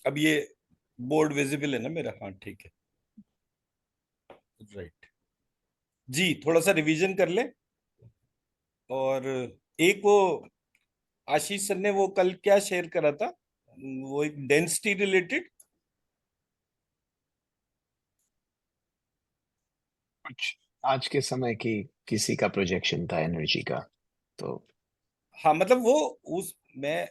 अब ये board visible है ना मेरा? हाँ ठीक है। राइट। जी, थोड़ा सा रिवीजन कर ले। और एक वो आशीष सर ने वो कल क्या शेयर करा था, वो एक डेंसिटी रिलेटेड। कुछ आज के समय की किसी का प्रोजेक्शन था एनर्जी का, तो हाँ मतलब वो उस मैं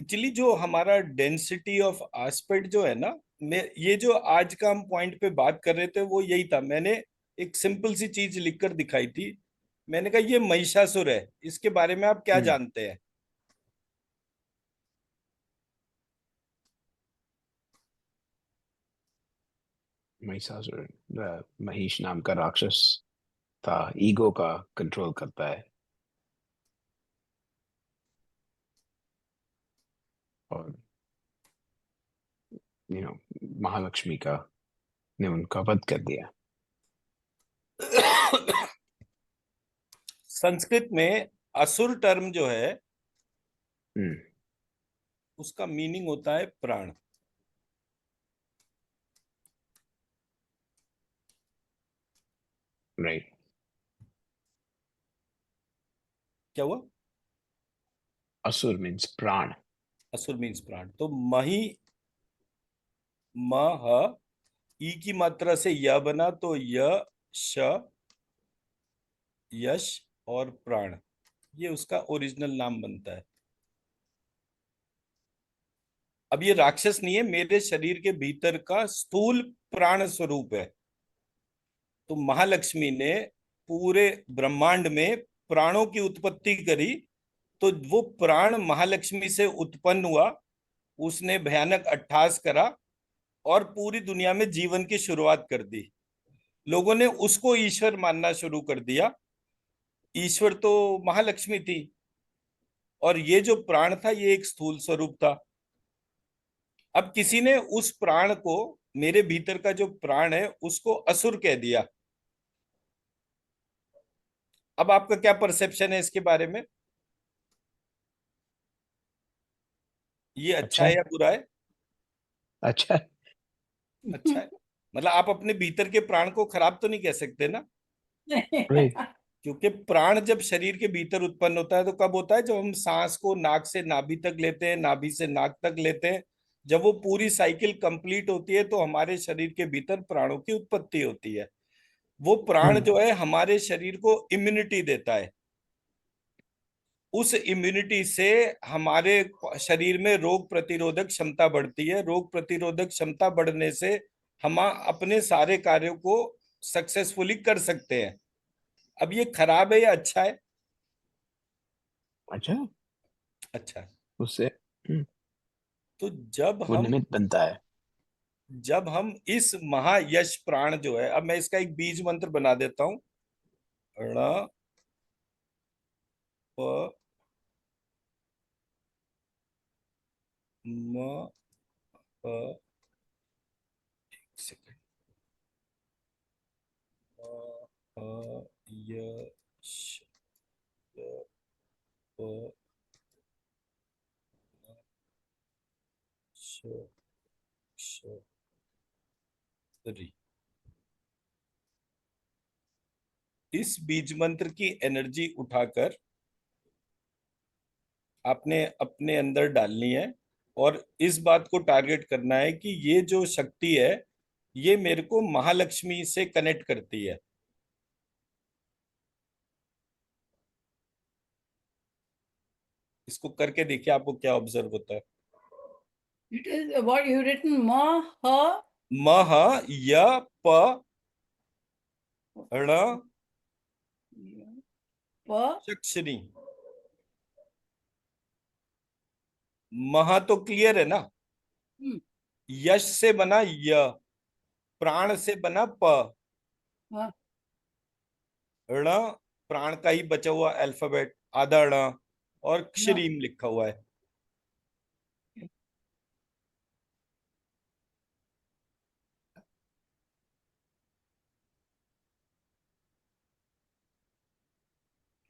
एक्चुअली जो हमारा डेंसिटी ऑफ एस्पेक्ट जो है ना, मैं ये जो आज का हम पॉइंट पे बात कर रहे थे वो यही था। मैंने एक सिंपल सी चीज लिखकर दिखाई थी। मैंने कहा ये महिषासुर है, इसके बारे में आप क्या हम्म, जानते हैं? महिषासुर महिष नाम का राक्षस था, ईगो का कंट्रोल करता है, और महालक्ष्मी का ने उनका वध कर दिया। संस्कृत में असुर टर्म जो है हम्म। उसका मीनिंग होता है प्राण। राइट। क्या हुआ? असुर मीन्स प्राण। असुर मीन्स प्राण। तो मही, मह, ई की मात्रा से य बना तो य, श, यश और प्राण, ये उसका ओरिजिनल नाम बनता है। अब ये राक्षस नहीं है, मेरे शरीर के भीतर का स्थूल प्राण स्वरूप है। तो महालक्ष्मी ने पूरे ब्रह्मांड में प्राणों की उत्पत्ति करी। तो वो प्राण महालक्ष्मी से उत्पन्न हुआ, उसने भयानक अट्टहास करा और पूरी दुनिया में जीवन की शुरुआत कर दी। लोगों ने उसको ईश्वर मानना शुरू कर दिया। ईश्वर तो महालक्ष्मी थी, और ये जो प्राण था ये एक स्थूल स्वरूप था। अब किसी ने उस प्राण को, मेरे भीतर का जो प्राण है उसको असुर कह दिया। अब आपका क्या परसेप्शन है इसके बारे में? ये अच्छा अच्छा है है। या बुरा है? अच्छा है। अच्छा है। मतलब आप अपने भीतर के प्राण को खराब तो नहीं कह सकते ना? राइट। क्योंकि प्राण जब शरीर के भीतर उत्पन्न होता है तो कब होता है? जब हम सांस को नाक से नाभि तक लेते हैं, नाभि से नाक तक लेते हैं। जब वो पूरी साइकिल कंप्लीट होती है तो हमारे शरीर के भीतर प्राणों की उत्पत्ति होती है। वो प्राण हम्म। जो है हमारे शरीर को इम्यूनिटी देता है। उस इम्यूनिटी से हमारे शरीर में रोग प्रतिरोधक क्षमता बढ़ती है। रोग प्रतिरोधक क्षमता बढ़ने से हम अपने सारे कार्यों को सक्सेसफुली कर सकते हैं। अब ये खराब है या अच्छा है? अच्छा। अच्छा है। उससे तो जब वो हम निमित्त बनता है। जब हम इस महायश प्राण जो है, अब मैं इसका एक बीज मंत्र बना देता हूं। ण, प, म, प, एक सेकंड, म, प, य, श, य, प, श, श, री। इस बीज मंत्र की एनर्जी उठाकर आपने अपने अंदर डालनी है। और इस बात को टारगेट करना है कि ये जो शक्ति है ये मेरे को महालक्ष्मी से कनेक्ट करती है। इसको करके देखिए आपको क्या ऑब्जर्व होता है। It is what you written ma ha मह, य, प, ण, pa. चक्षरी। मह तो क्लियर है ना? Hmm. यश से बना य, प्राण से बना प, Ha. ण प्राण का ही बचा हुआ अल्फाबेट आधा ण, और No. क्षरीम लिखा हुआ है।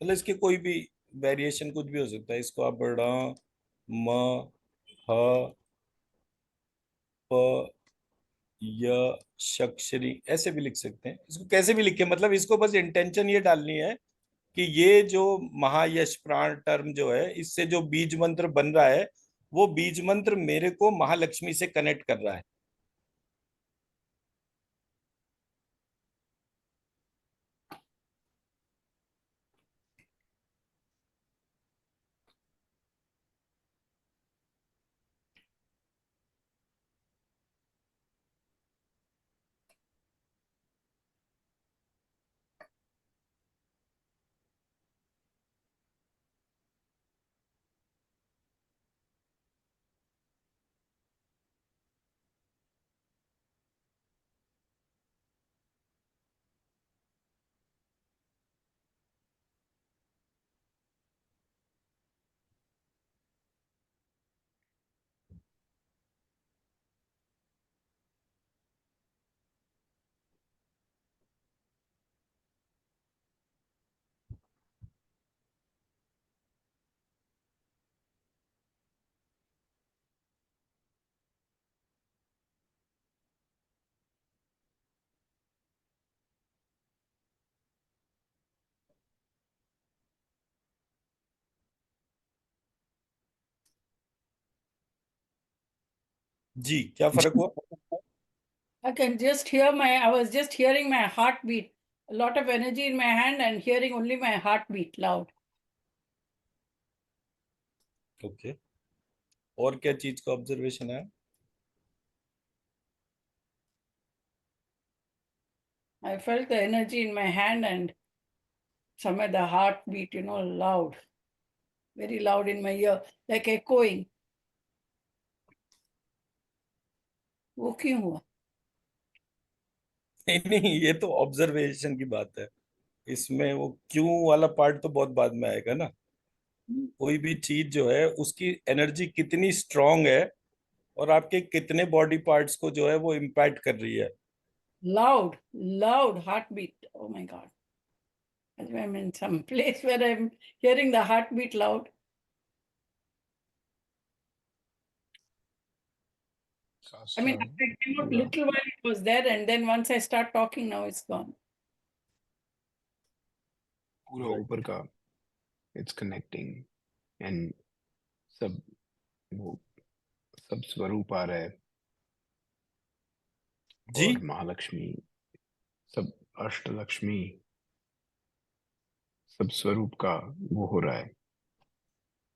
मतलब इसके कोई भी वेरिएशन कुछ भी हो सकता है। इसको आप ण, म, ह, प य शक्षरी, ऐसे भी लिख सकते हैं इसको, कैसे भी लिखे, मतलब इसको बस इंटेंशन ये डालनी है कि ये जो महायश प्राण टर्म जो है, इससे जो बीज मंत्र बन रहा है, वो बीज मंत्र मेरे को महालक्ष्मी से कनेक्ट कर रहा है। जी, क्या फर्क हुआ? I can just hear I was just hearing my heartbeat. A lot of energy in my hand and hearing only my heartbeat loud. Okay, और क्या चीज का ऑब्जर्वेशन है? I felt the energy in my hand and somewhere the heartbeat, loud, very loud in my ear, like echoing. वो क्यों हुआ? नहीं नहीं, ये तो ऑब्जर्वेशन की बात है। इसमें वो क्यों वाला पार्ट तो बहुत बाद में आएगा ना। कोई भी चीज जो है उसकी एनर्जी कितनी स्ट्रांग है, और आपके कितने बॉडी पार्ट्स को जो है वो इम्पैक्ट कर रही है। Loud, loud heartbeat. Oh my God. I'm in some place where I'm hearing the heartbeat loud. I mean, I came out little while it was there, and then once I start talking, now it's gone. पूरा ऊपर का it's connecting and सब वो सब स्वरूप आ रहा है जी, और महालक्ष्मी सब अष्टलक्ष्मी सब स्वरूप का वो हो रहा है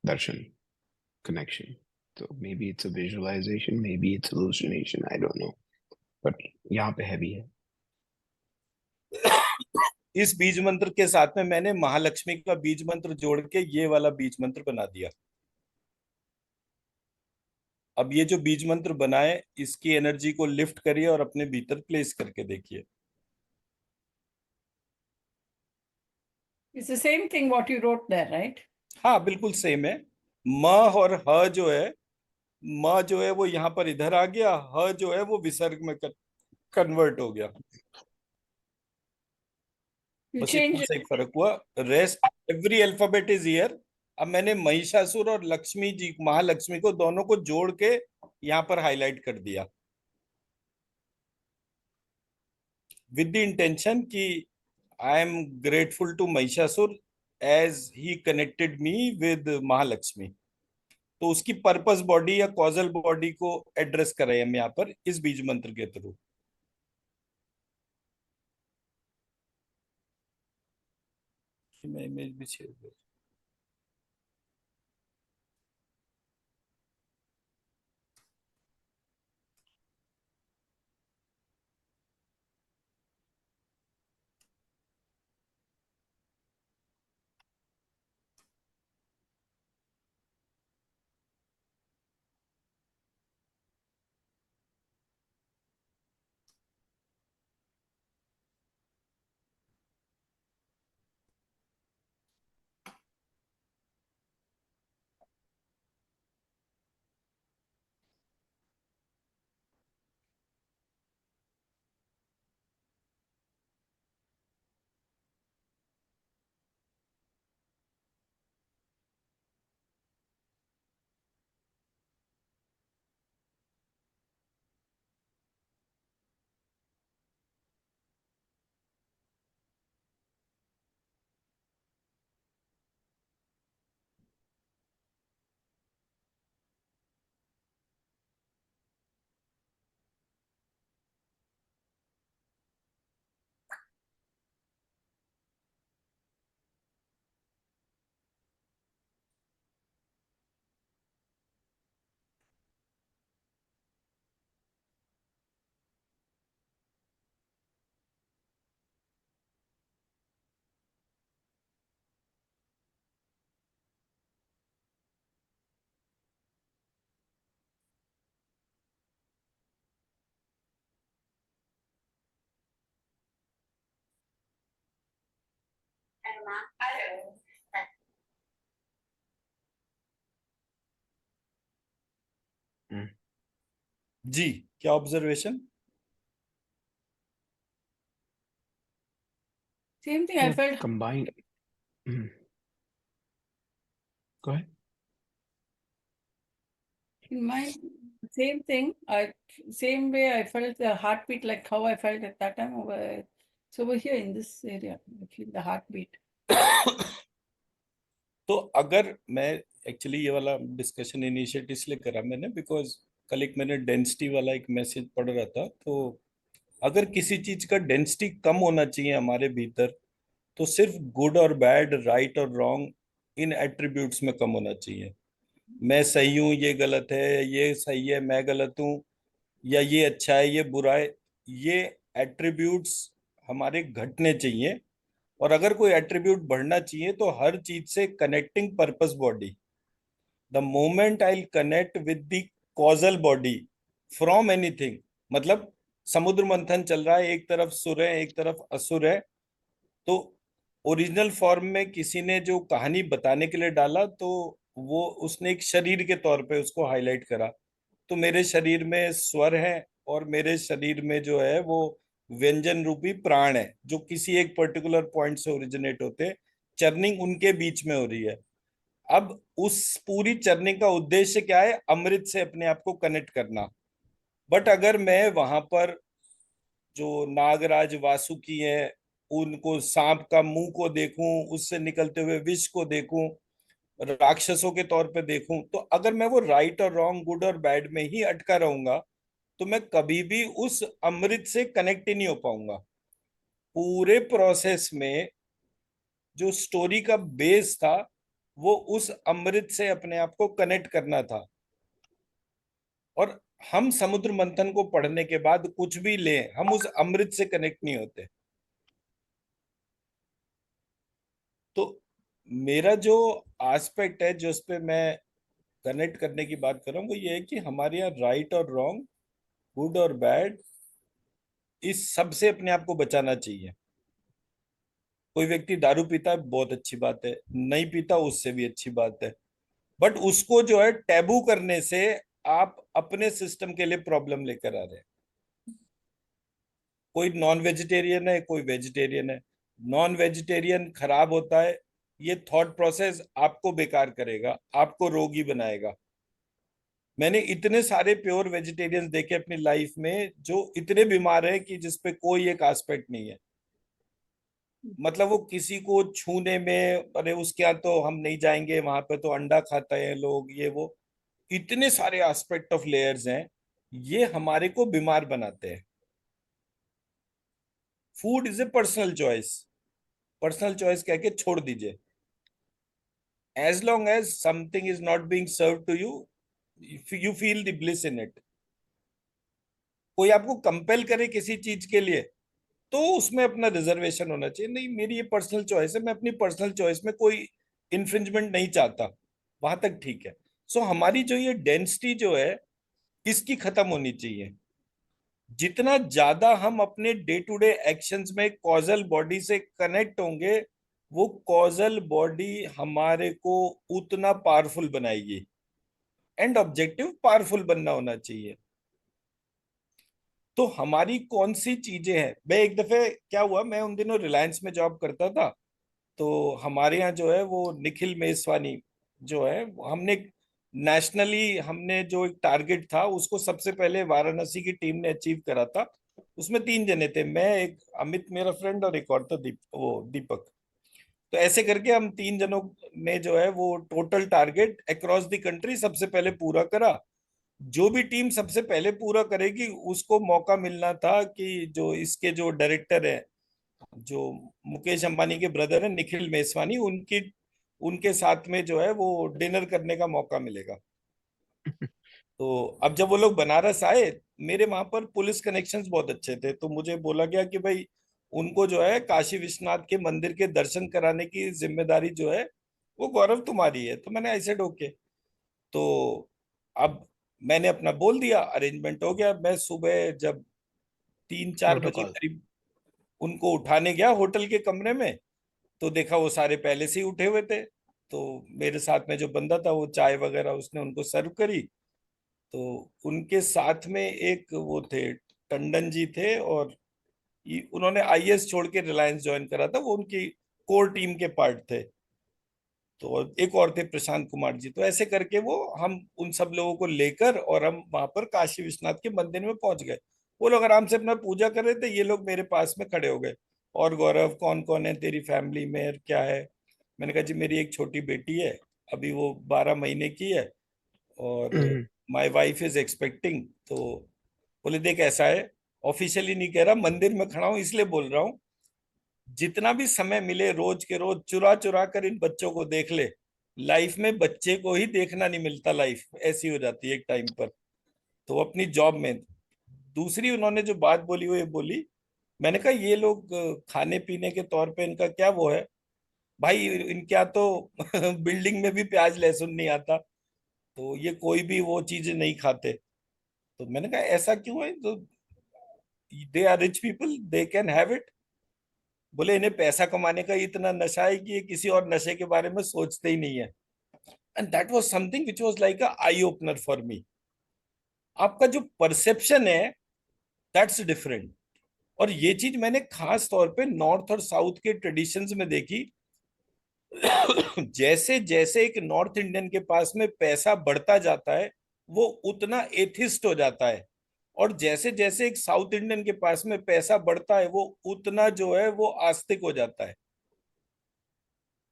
दर्शन connection. So maybe it's a visualization, maybe it's hallucination, I don't know. But यहाँ पे हैवी है। इस बीज मंत्र के साथ में मैंने महालक्ष्मी का बीज मंत्र जोड़ के ये वाला बीज मंत्र बना दिया। अब ये जो बीज मंत्र बनाए, इसकी एनर्जी को लिफ्ट करिए और अपने भीतर प्लेस करके देखिए। It's the same thing what you wrote there, right? हाँ, बिल्कुल सेम है। म और ह जो है, म जो है वो यहाँ पर इधर आ गया, ह जो है वो विसर्ग में कन्वर्ट हो गया। You बस इतना change सा एक फर्क हुआ। Rest every alphabet is here. अब मैंने महिषासुर और लक्ष्मी जी, महालक्ष्मी को, दोनों को जोड़ के यहाँ पर हाईलाइट कर दिया, विद द इंटेंशन कि I am grateful to Mahishasura as he connected me with Mahalakshmi. तो उसकी पर्पस बॉडी या कॉजल बॉडी को एड्रेस कर रहे हैं हम यहाँ पर इस बीज मंत्र के थ्रू। मैं इमेज भी शेयर कर। जी, क्या observation? Same thing I Yeah, felt combined. Go ahead. in my same thing. Same way I felt the heartbeat like how I felt at that time over. So over here in this area, I feel the heartbeat. तो अगर मैं actually ये वाला discussion initiate इसलिए करा मैंने because कल एक मैंने डेंसिटी वाला एक मैसेज पढ़ रहा था। तो अगर किसी चीज का डेंसिटी कम होना चाहिए हमारे भीतर, तो सिर्फ गुड और बैड, राइट और रॉन्ग, इन एट्रीब्यूट्स में कम होना चाहिए। मैं सही हूं, ये गलत है, ये सही है, मैं गलत हूं, या ये अच्छा है, ये बुरा है, ये एट्रीब्यूट्स हमारे घटने चाहिए। और अगर कोई एट्रीब्यूट बढ़ना चाहिए तो हर चीज से connecting purpose body, the moment I connect with the causal body from anything, मतलब समुद्र मंथन चल रहा है, एक तरफ सुर है एक तरफ असुर है, तो ओरिजिनल फॉर्म में किसी ने जो कहानी बताने के लिए डाला तो वो उसने एक शरीर के तौर पे उसको हाईलाइट करा। तो मेरे शरीर में स्वर है और मेरे शरीर में जो है वो व्यंजन रूपी प्राण है जो किसी एक पर्टिकुलर पॉइंट से ओरिजिनेट होते, चर्निंग उनके बीच में हो रही है। अब उस पूरी चर्निंग का उद्देश्य क्या है? अमृत से अपने आप को कनेक्ट करना। बट अगर मैं वहां पर जो नागराज वासुकी है उनको, सांप का मुंह को देखूं, उससे निकलते हुए विष को देखूं, राक्षसों के तौर पे देखूं, तो अगर मैं वो राइट और रॉन्ग, गुड और बैड में ही अटका रहूंगा तो मैं कभी भी उस अमृत से कनेक्ट ही नहीं हो पाऊंगा। पूरे प्रोसेस में जो स्टोरी का बेस था वो उस अमृत से अपने आप को कनेक्ट करना था। और हम समुद्र मंथन को पढ़ने के बाद कुछ भी लें, हम उस अमृत से कनेक्ट नहीं होते। तो मेरा जो एस्पेक्ट है जो उस पे मैं कनेक्ट करने की बात कर रहा हूँ वो ये है कि हमारे यहाँ राइट और रॉन्ग, गुड और बैड, इस सब से अपने आप को बचाना चाहिए। कोई व्यक्ति दारू पीता है, बहुत अच्छी बात है, नहीं पीता उससे भी अच्छी बात है, बट उसको जो है टैबू करने से आप अपने सिस्टम के लिए प्रॉब्लम लेकर आ रहे हैं। कोई नॉन वेजिटेरियन है, कोई वेजिटेरियन है, नॉन वेजिटेरियन खराब होता है, ये थॉट प्रोसेस आपको बेकार करेगा, आपको रोगी बनाएगा। मैंने इतने सारे प्योर वेजिटेरियंस देखे अपनी लाइफ में जो इतने बीमार हैं कि जिसपे कोई एक एस्पेक्ट नहीं है, मतलब वो किसी को छूने में, अरे उसके यहाँ तो हम नहीं जाएंगे, वहां पे तो अंडा खाते हैं लोग, ये वो, इतने सारे एस्पेक्ट ऑफ लेयर्स हैं, ये हमारे को बीमार बनाते हैं। Food is a personal choice, personal choice कह के छोड़ दीजिए। As long as something is not being served to you, you feel the bliss in it. कोई आपको कंपेल करे किसी चीज के लिए तो उसमें अपना रिजर्वेशन होना चाहिए, नहीं मेरी ये पर्सनल चॉइस है, मैं अपनी पर्सनल चॉइस में कोई इन्फ्रिंजमेंट नहीं चाहता, वहां तक ठीक है। सो हमारी जो ये डेंसिटी जो है इसकी खत्म होनी चाहिए। जितना ज्यादा हम अपने डे टू डे एक्शंस में कॉजल बॉडी से कनेक्ट होंगे, वो कॉजल बॉडी हमारे को उतना पावरफुल बनाएगी। एंड ऑब्जेक्टिव पावरफुल बनना होना चाहिए। तो हमारी कौन सी चीजें हैं? मैं एक दफे क्या हुआ, मैं उन दिनों रिलायंस में जॉब करता था, तो हमारे यहाँ जो है वो निखिल मेसवानी जो है, हमने नेशनली हमने जो एक टारगेट था उसको सबसे पहले वाराणसी की टीम ने अचीव करा था। उसमें 3 जने थे, मैं, एक अमित मेरा फ्रेंड और एक और था दीपक। तो ऐसे करके हम 3 जनों ने जो है वो total target across the country सबसे पहले पूरा करा। जो भी टीम सबसे पहले पूरा करेगी उसको मौका मिलना था कि जो इसके जो डायरेक्टर है, जो मुकेश अंबानी के ब्रदर है निखिल मेसवानी, उनकी उनके साथ में जो है वो डिनर करने का मौका मिलेगा। तो अब जब वो लोग बनारस आए, मेरे वहां पर पुलिस कनेक्शंस बहुत अच्छे थे, तो मुझे बोला गया कि भाई उनको जो है काशी विश्वनाथ के मंदिर के दर्शन कराने की जिम्मेदारी जो है वो गौरव तुम्हारी है। तो मैंने ऐसे ओके। तो अब मैंने अपना बोल दिया, अरेंजमेंट हो गया। मैं सुबह जब 3-4 बजे प्रोटोकॉल। करीब उनको उठाने गया होटल के कमरे में, तो देखा वो सारे पहले से ही उठे हुए थे। तो मेरे साथ में जो बंदा था वो चाय वगैरह उसने उनको सर्व करी। तो उनके साथ में एक वो थे, टंडन जी थे, और उन्होंने आईएएस छोड़ के रिलायंस ज्वाइन करा था, वो उनकी कोर टीम के पार्ट थे। तो एक और थे प्रशांत कुमार जी। तो ऐसे करके वो हम उन सब लोगों को लेकर और हम वहां पर काशी विश्वनाथ के मंदिर में पहुंच गए। वो लोग आराम से अपना पूजा कर रहे थे, ये लोग मेरे पास में खड़े हो गए। और गौरव, कौन कौन है तेरी फैमिली में और क्या है? मैंने कहा जी मेरी एक छोटी बेटी है, अभी वो 12 महीने की है, और हम्म, माय वाइफ इज एक्सपेक्टिंग। तो बोले देख ऐसा है, ऑफिशियली नहीं कह रहा, मंदिर में खड़ा हूं इसलिए बोल रहा हूँ, जितना भी समय मिले रोज के रोज चुरा चुरा कर इन बच्चों को देख ले। लाइफ में बच्चे को ही देखना नहीं मिलता, लाइफ ऐसी हो जाती है एक टाइम पर। तो अपनी जॉब में दूसरी उन्होंने जो बात बोली वो ये बोली, मैंने कहा ये लोग खाने पीने के तौर पे इनका क्या वो है भाई, इनके यहाँ तो बिल्डिंग में भी प्याज लहसुन नहीं आता, तो ये कोई भी वो चीजें नहीं खाते। तो मैंने कहा ऐसा क्यों है? तो they are rich people, they can have it. बोले इन्हें पैसा कमाने का इतना नशा है कि ये किसी और नशे के बारे में सोचते ही नहीं है। And that was something which was like a eye opener for me. आपका जो परसेप्शन है दैट्स डिफरेंट। और ये चीज मैंने खास तौर पे नॉर्थ और साउथ के ट्रेडिशंस में देखी। जैसे जैसे एक नॉर्थ इंडियन के पास में पैसा बढ़ता जाता है वो उतना एथिस्ट हो जाता है, और जैसे जैसे एक साउथ इंडियन के पास में पैसा बढ़ता है वो उतना जो है वो आस्तिक हो जाता है।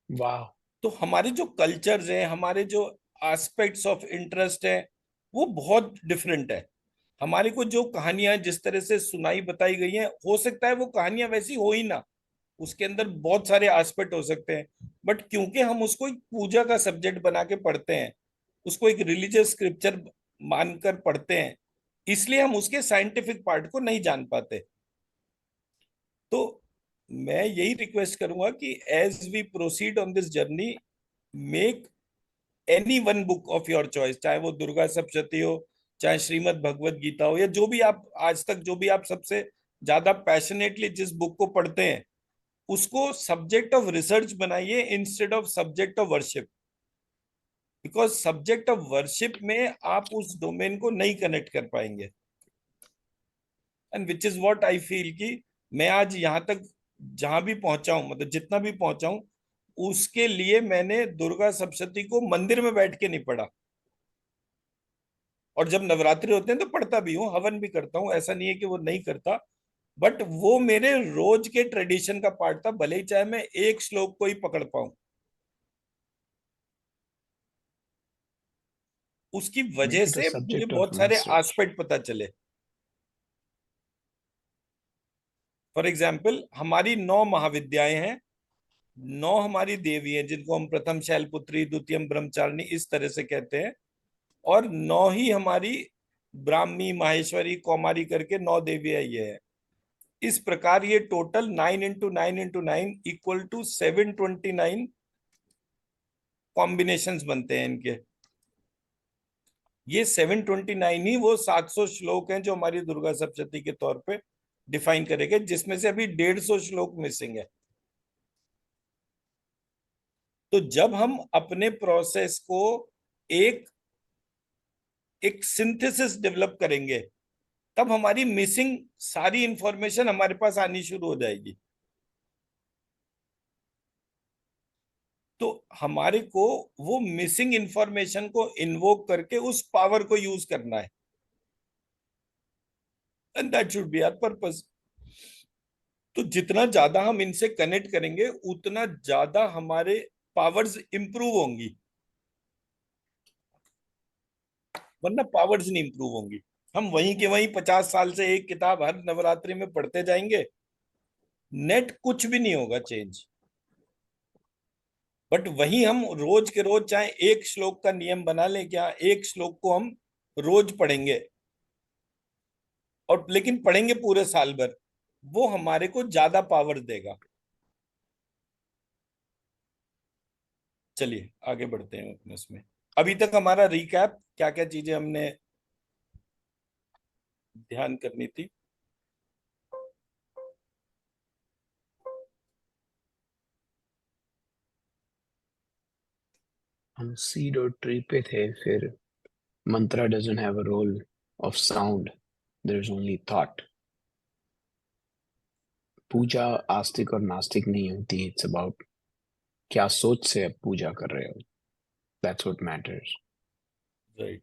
वाह। तो हमारे जो कल्चर्स हैं, हमारे जो एस्पेक्ट्स ऑफ इंटरेस्ट है, वो बहुत डिफरेंट है। हमारे को जो कहानियां जिस तरह से सुनाई बताई गई हैं, हो सकता है वो कहानियां वैसी हो ही ना, उसके अंदर बहुत सारे एस्पेक्ट हो सकते हैं, बट क्योंकि हम उसको एक पूजा का सब्जेक्ट बना के पढ़ते हैं, उसको एक रिलीजियस स्क्रिप्चर मानकर पढ़ते हैं, इसलिए हम उसके साइंटिफिक पार्ट को नहीं जान पाते। तो मैं यही रिक्वेस्ट करूंगा कि as we proceed on this journey, make any one book of your choice, चाहे वो दुर्गा सप्तशती हो, चाहे श्रीमद् भगवत गीता हो, या जो भी आप आज तक जो भी आप सबसे ज्यादा पैशनेटली जिस बुक को पढ़ते हैं, उसको सब्जेक्ट ऑफ रिसर्च बनाइए instead of subject of worship. Because subject of worship में आप उस डोमेन को नहीं कनेक्ट कर पाएंगे। And which is what I feel कि मैं आज यहाँ तक जहां भी पहुंचा हूं, मतलब जितना भी पहुंचा हूं, उसके लिए मैंने दुर्गा सप्तशती को मंदिर में बैठ के नहीं पढ़ा। और जब नवरात्रि होते हैं तो पढ़ता भी हूँ, हवन भी करता हूँ, ऐसा नहीं है कि वो नहीं करता, बट वो मेरे रोज के ट्रेडिशन का पार्ट था, भले ही चाहे मैं एक श्लोक को ही पकड़ पाऊं। उसकी वजह मेक इट अ से मुझे सब्जेक्ट ऑफ बहुत सारे रिसर्च। एस्पेक्ट पता चले। फॉर एग्जाम्पल हमारी 9 महाविद्याएं हैं, 9 हमारी देवी हैं जिनको हम प्रथम शैलपुत्री, द्वितीयम ब्रह्मचारिणी इस तरह से कहते हैं, और 9 ही हमारी ब्राह्मी, माहेश्वरी, कौमारी करके 9 देवियां ये है। इस प्रकार ये टोटल 9 into 9 into 9 = 729 कॉम्बिनेशंस बनते हैं इनके। ये 729 ही वो 700 श्लोक हैं जो हमारी दुर्गा सप्तशती के तौर पे डिफाइन करेंगे, जिसमें से अभी 150 श्लोक मिसिंग है। तो जब हम अपने प्रोसेस को एक एक सिंथेसिस डेवलप करेंगे, तब हमारी मिसिंग सारी इंफॉर्मेशन हमारे पास आनी शुरू हो जाएगी। तो हमारे को वो मिसिंग इंफॉर्मेशन को इन्वोक करके उस पावर को यूज करना है, and that should be our purpose. तो जितना ज्यादा हम इनसे कनेक्ट करेंगे उतना ज्यादा हमारे पावर्स इंप्रूव होंगी, वरना पावर्स नहीं इंप्रूव होंगी। हम वहीं के वहीं 50 साल से एक किताब हर नवरात्रि में पढ़ते जाएंगे, नेट कुछ भी नहीं होगा चेंज। बट वहीं हम रोज के रोज चाहे एक श्लोक का नियम बना लें, क्या एक श्लोक को हम रोज पढ़ेंगे, और लेकिन पढ़ेंगे पूरे साल भर, वो हमारे को ज्यादा पावर देगा। चलिए आगे बढ़ते हैं अपने उसमें। अभी तक हमारा रिकैप, क्या क्या चीजें हमने ध्यान करनी थी। सीड और ट्री पे थे, फिर mantra doesn't have a role of sound, there's only thought. पूजा आस्तिक और नास्तिक नहीं होती, इट्स अबाउट क्या सोच से आप पूजा कर रहे हो, दैट्स व्हाट मैटर्स. राइट.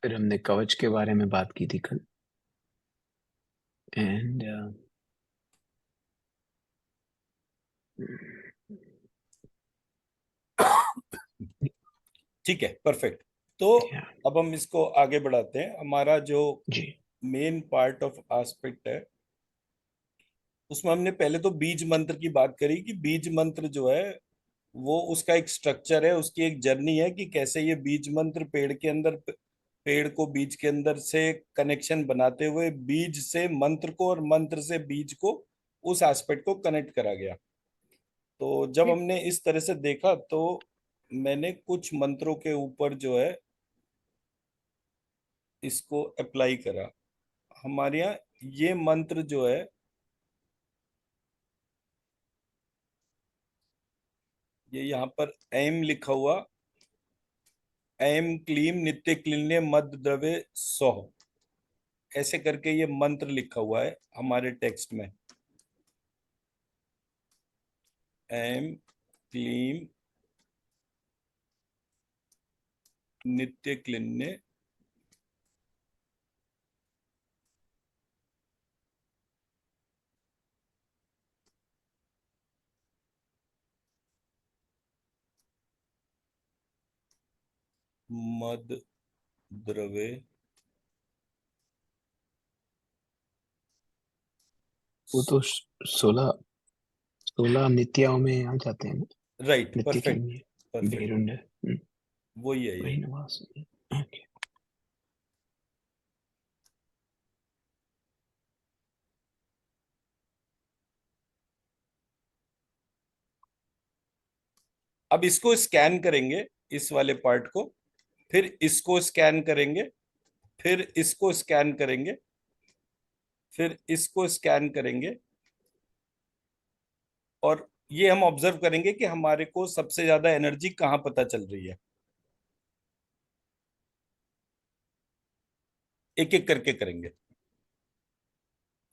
फिर हमने कवच के बारे में बात की थी कल, एंड ठीक है, परफेक्ट. तो अब हम इसको आगे बढ़ाते हैं. हमारा जो जी मेन पार्ट ऑफ एस्पेक्ट है, उसमें हमने पहले तो बीज मंत्र की बात करी कि बीज मंत्र जो है वो उसका एक स्ट्रक्चर है, उसकी एक जर्नी है कि कैसे ये बीज मंत्र पेड़ के अंदर, पेड़ को बीज के अंदर से कनेक्शन बनाते हुए बीज से मंत्र को और मंत्र से बीज को, उस एस्पेक्ट को कनेक्ट करा गया. तो जब हमने इस तरह से देखा तो मैंने कुछ मंत्रों के ऊपर जो है इसको अप्लाई करा. हमारे यहाँ ये मंत्र जो है, ये यहाँ पर एम लिखा हुआ, ऐं क्लीं नित्य क्लीन्य मद द्रव्य सौ, ऐसे करके ये मंत्र लिखा हुआ है हमारे टेक्स्ट में. ऐं क्लीं नित्य क्लीन्य मद द्रव्य वो तो 16 16 नित्याओं में आ जाते हैं ना. राइट. नित्य के परफेक्ट. लिए परफेक्ट. बेरुंड. वही है वही ये. नवास. ओके. अब इसको स्कैन करेंगे, इस वाले पार्ट को, फिर इसको स्कैन करेंगे, फिर इसको स्कैन करेंगे, फिर इसको स्कैन करेंगे, और ये हम ऑब्जर्व करेंगे कि हमारे को सबसे ज्यादा एनर्जी कहाँ पता चल रही है. एक एक करके करेंगे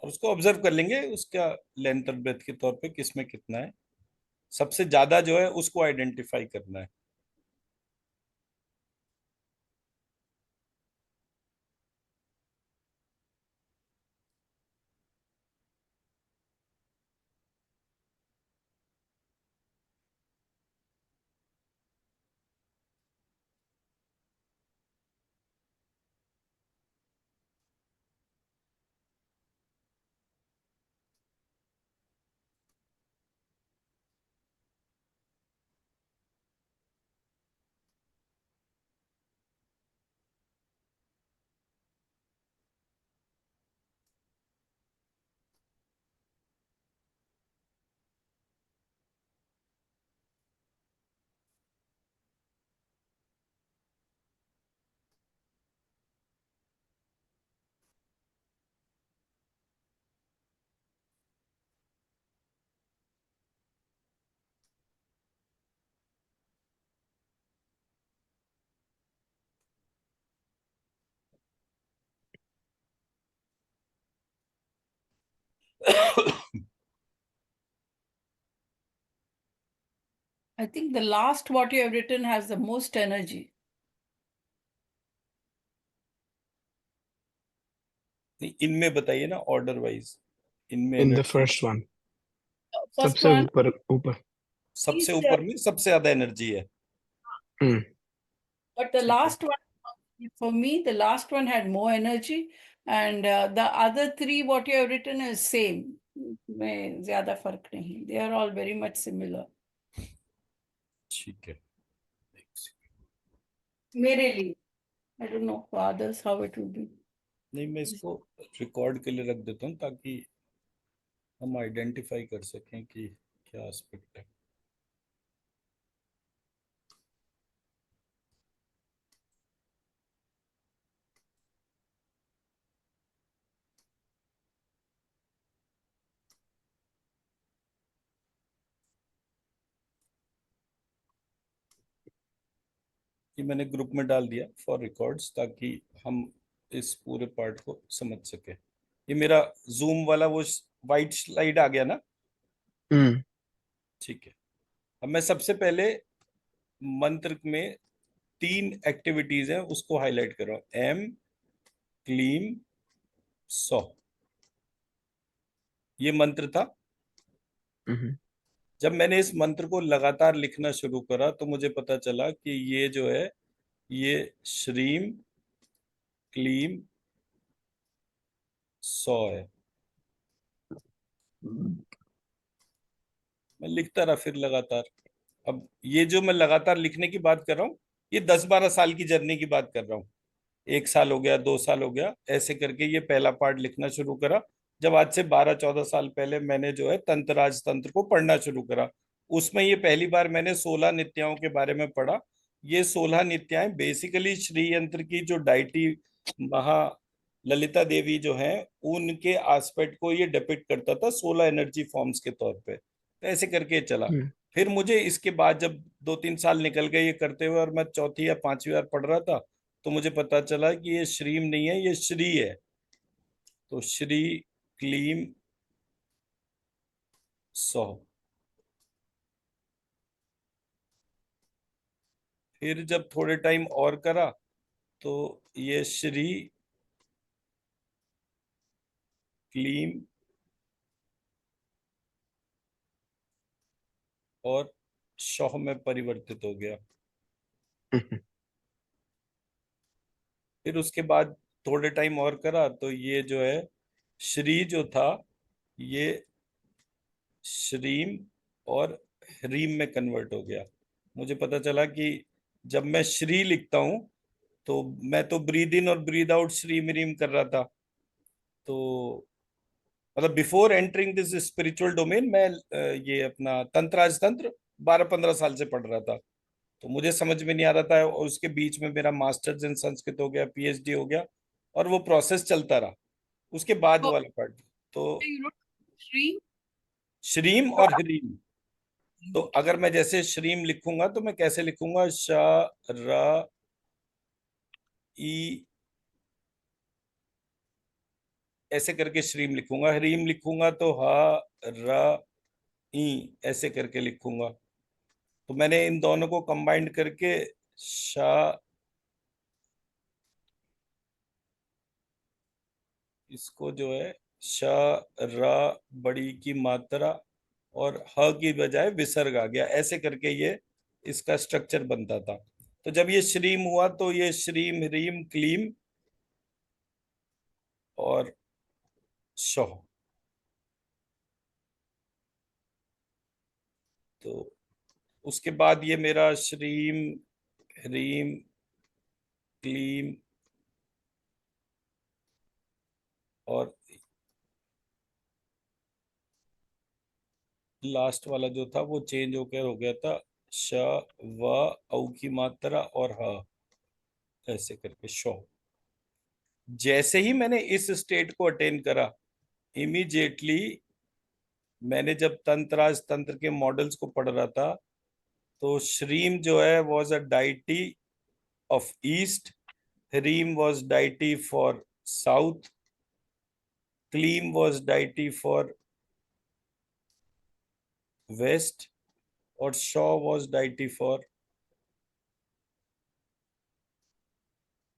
और उसको ऑब्जर्व कर लेंगे, उसका लेंथ और ब्रेथ के तौर पे किसमें कितना है, सबसे ज्यादा जो है उसको आइडेंटिफाई करना है. I think the last what you have written has the most energy. इनमें बताइए ना ऑर्डर वाइज, इनमें in the energy first one, First सबसे one ऊपर ऊपर. सबसे is ऊपर में सबसे ज्यादा एनर्जी है. but the ठीक है. last one, for me, the last one had more energy, and the other three, what you have written is same. में ज़्यादा फर्क नहीं. They are all very much similar. ठीक है. मेरे लिए. I don't know for others how it will be. नहीं, मैं इसको रिकॉर्ड के लिए रख देता हूँ ताकि हम आइडेंटिफाई कर सकें कि क्या एस्पेक्ट है. ये मैंने ग्रुप में डाल दिया फॉर रिकॉर्ड्स, ताकि हम इस पूरे पार्ट को समझ सके। ये मेरा जूम वाला वो वाइट स्लाइड आ गया ना? हम्म। ठीक है। अब मैं सबसे पहले मंत्र में 3 एक्टिविटीज हैं उसको हाईलाइट कर रहा हूं। एम, क्लीम, सौ। ये मंत्र था। हम्म। जब मैंने इस मंत्र को लगातार लिखना शुरू करा तो मुझे पता चला कि ये जो है, ये श्रीम, क्लीम, सौ है। मैं लिखता रहा फिर लगातार। अब ये जो मैं लगातार लिखने की बात कर रहा हूँ, ये 10-12 साल की जर्नी की बात कर रहा हूँ। 1 साल हो गया, 2 साल हो गया, ऐसे करके ये पहला पार्ट लिखना शुरू करा। जब आज से 12-14 साल पहले मैंने जो है तंत्र तंत्र को पढ़ना शुरू करा, उसमें ये पहली बार मैंने 16 नित्याओं के बारे में पढ़ा। ये 16 नित्याएं बेसिकली श्री यंत्र की जो डाइटी महा ललिता देवी जो है, उनके एस्पेक्ट को ये डिपिक्ट करता था 16 एनर्जी फॉर्म्स के तौर पे। तो ऐसे करके चला। हम्म। फिर मुझे इसके बाद जब 2-3 साल निकल गए ये करते हुए, और मैं चौथी या पांचवी बार पढ़ रहा था, तो मुझे पता चला कि ये श्रीम नहीं है, ये श्री है। तो श्री, क्लीम, सौ। फिर जब थोड़े टाइम और करा तो ये श्री, क्लीम और शौह में परिवर्तित हो गया। फिर उसके बाद थोड़े टाइम और करा तो ये जो है श्री जो था, ये श्रीम और ह्रीम में कन्वर्ट हो गया। मुझे पता चला कि जब मैं श्री लिखता हूं तो मैं तो ब्रीद इन और ब्रीद आउट श्रीम रीम कर रहा था। तो मतलब before entering this spiritual domain मैं ये अपना तंत्र तंत्र 12-15 साल से पढ़ रहा था। तो मुझे समझ में नहीं आ रहा था, और उसके बीच में मेरा मास्टर्स इन संस्कृत हो गया, पीएचडी हो गया, और वो प्रोसेस चलता रहा। उसके बाद So वाला पार्ट तो you wrote Shri. श्रीम और ह्रीम। तो अगर मैं जैसे श्रीम लिखूंगा तो मैं कैसे लिखूंगा? श, र, ई, ऐसे करके श्रीम लिखूंगा। ह्रीम लिखूंगा तो ह, र, ई, ऐसे करके लिखूंगा। तो मैंने इन दोनों को कंबाइंड करके श, इसको जो है श, र, बड़ी की मात्रा और ह की बजाय विसर्ग आ गया, ऐसे करके ये इसका स्ट्रक्चर बनता था। तो जब ये श्रीम हुआ तो ये श्रीम, ह्रीम, क्लीम और शौह। तो उसके बाद ये मेरा श्रीम, ह्रीम, क्लीम और लास्ट वाला जो था वो चेंज होकर हो गया था श, व, औ की मात्रा और ह, ऐसे करके शौ। जैसे ही मैंने इस स्टेट को अटेन करा, इमीडिएटली मैंने जब तंत्र के मॉडल्स को पढ़ रहा था, तो श्रीम जो है was a deity of east, Hreem was deity for south, Kleem was deity for west, और शॉ वॉज डाइटी फॉर।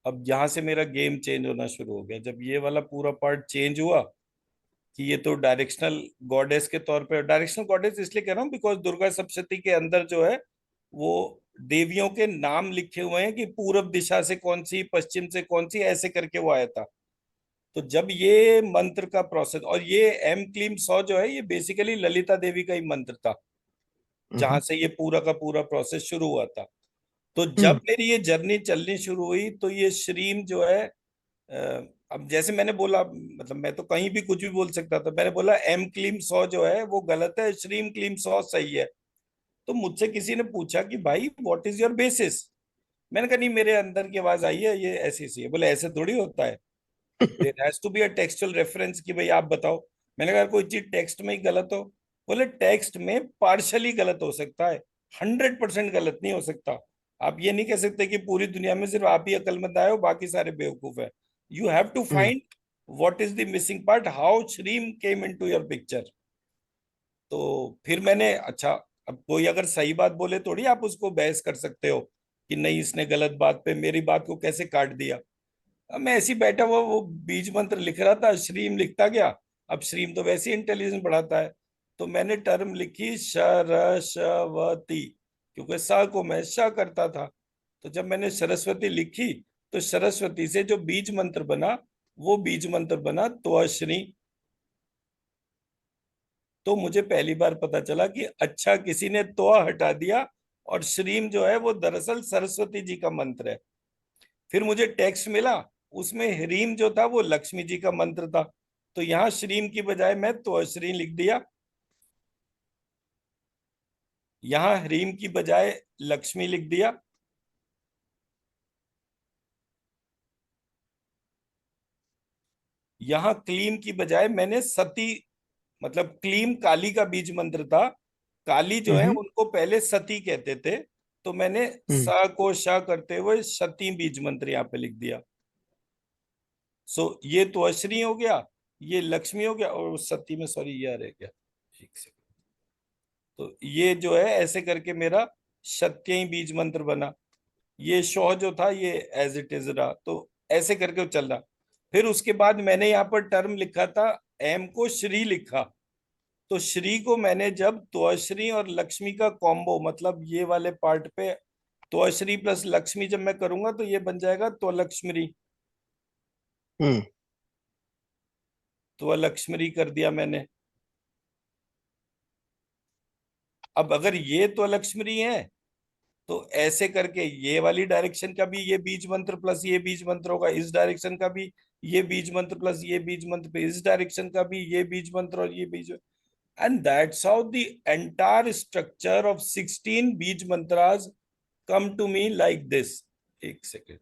अब यहां से मेरा गेम चेंज होना शुरू हो गया जब ये वाला पूरा पार्ट चेंज हुआ कि ये तो डायरेक्शनल गॉडेस के तौर पे। डायरेक्शनल गॉडेस इसलिए कह रहा हूँ बिकॉज दुर्गा सप्तशती के अंदर जो है वो देवियों के नाम लिखे हुए हैं कि पूरब दिशा से कौन सी, पश्चिम से कौन सी, ऐसे करके वो आया था। तो जब ये मंत्र का प्रोसेस, और ये एम क्लीम सौ जो है ये बेसिकली ललिता देवी का ही मंत्र था जहां से ये पूरा का पूरा प्रोसेस शुरू हुआ था। तो जब मेरी ये जर्नी चलनी शुरू हुई तो ये श्रीम जो है, अब जैसे मैंने बोला, मतलब मैं तो कहीं भी कुछ भी बोल सकता था। मैंने बोला एम क्लीम सौ जो है वो गलत है, श्रीम क्लीम सौ सही है। तो मुझसे किसी ने पूछा कि भाई व्हाट इज योर बेसिस? मैंने कहा नहीं, मेरे अंदर की आवाज आई है, ये ऐसी सी है। बोले ऐसे थोड़ी होता है, there has to be a textual reference कि भाई आप बताओ। मैंने कहा कोई चीज टेक्स्ट में ही गलत हो? बोले टेक्स्ट में पार्शली गलत हो सकता है, 100% गलत नहीं हो सकता। आप ये नहीं कह सकते कि पूरी दुनिया में सिर्फ आप ही अक्लमंद आए हो, बाकी सारे बेवकूफ है। You have to hmm find what is the missing part, how Shreem came into your picture. तो फिर मैंने, अच्छा, अब कोई अगर सही बात बोले थोड़ी आप उसको बहस कर सकते हो कि नहीं इसने गलत बात पे मेरी बात को कैसे काट दिया। अब मैं ऐसे ही बैठा हुआ वो बीज मंत्र लिख रहा था, श्रीम लिखता गया। अब श्रीम तो वैसे ही इंटेलिजेंस बढ़ाता है। तो मैंने टर्म लिखी सरस्वती, क्योंकि स को मैं श करता था। तो जब मैंने सरस्वती लिखी तो सरस्वती से जो बीज मंत्र बना वो बीज मंत्र बना त्वश्री। तो मुझे पहली बार पता चला कि अच्छा किसी ने तो हटा दिया और श्रीम जो है वो दरअसल सरस्वती जी का मंत्र है। फिर मुझे टेक्स्ट मिला, उसमें ह्रीम जो था वो लक्ष्मी जी का मंत्र था। तो यहाँ श्रीम की बजाय मैं तो श्री लिख दिया, यहाँ ह्रीम की बजाय लक्ष्मी लिख दिया। यहाँ क्लीम की बजाय मैंने सती, मतलब क्लीम काली का बीज मंत्र था। काली जो है हम्म उनको पहले सती कहते थे। तो मैंने स हम्म को श करते हुए सती बीज मंत्र यहाँ पे लिख दिया। सो ये तो अश्री हो गया, ये लक्ष्मी हो गया, और सती में सॉरी यह रह गया, एक सेकंड। तो ये जो है ऐसे करके मेरा सत्यई बीज मंत्र बना। ये शौ जो था ये एज इट इज रहा, तो ऐसे करके वो चल रहा। फिर उसके बाद मैंने यहाँ पर टर्म लिखा था, एम को श्री लिखा। तो श्री को मैंने जब त्वश्री और लक्ष्मी का कॉम्बो, मतलब ये वाले पार्ट पे त्वश्री प्लस लक्ष्मी जब मैं करूंगा तो ये बन जाएगा त्वलक्ष्मी। हम्म त्वलक्ष्मी कर दिया मैंने। अब अगर ये त्वलक्ष्मी है तो ऐसे करके ये वाली डायरेक्शन का भी ये बीज मंत्र प्लस ये बीज मंत्र होगा, इस डायरेक्शन का भी ये बीज मंत्र प्लस ये बीज मंत्र पे इस डायरेक्शन का भी ये बीज मंत्र और ये बीज। And that's how the entire structure of 16 beej mantras come to me like this. एक सेकेंड।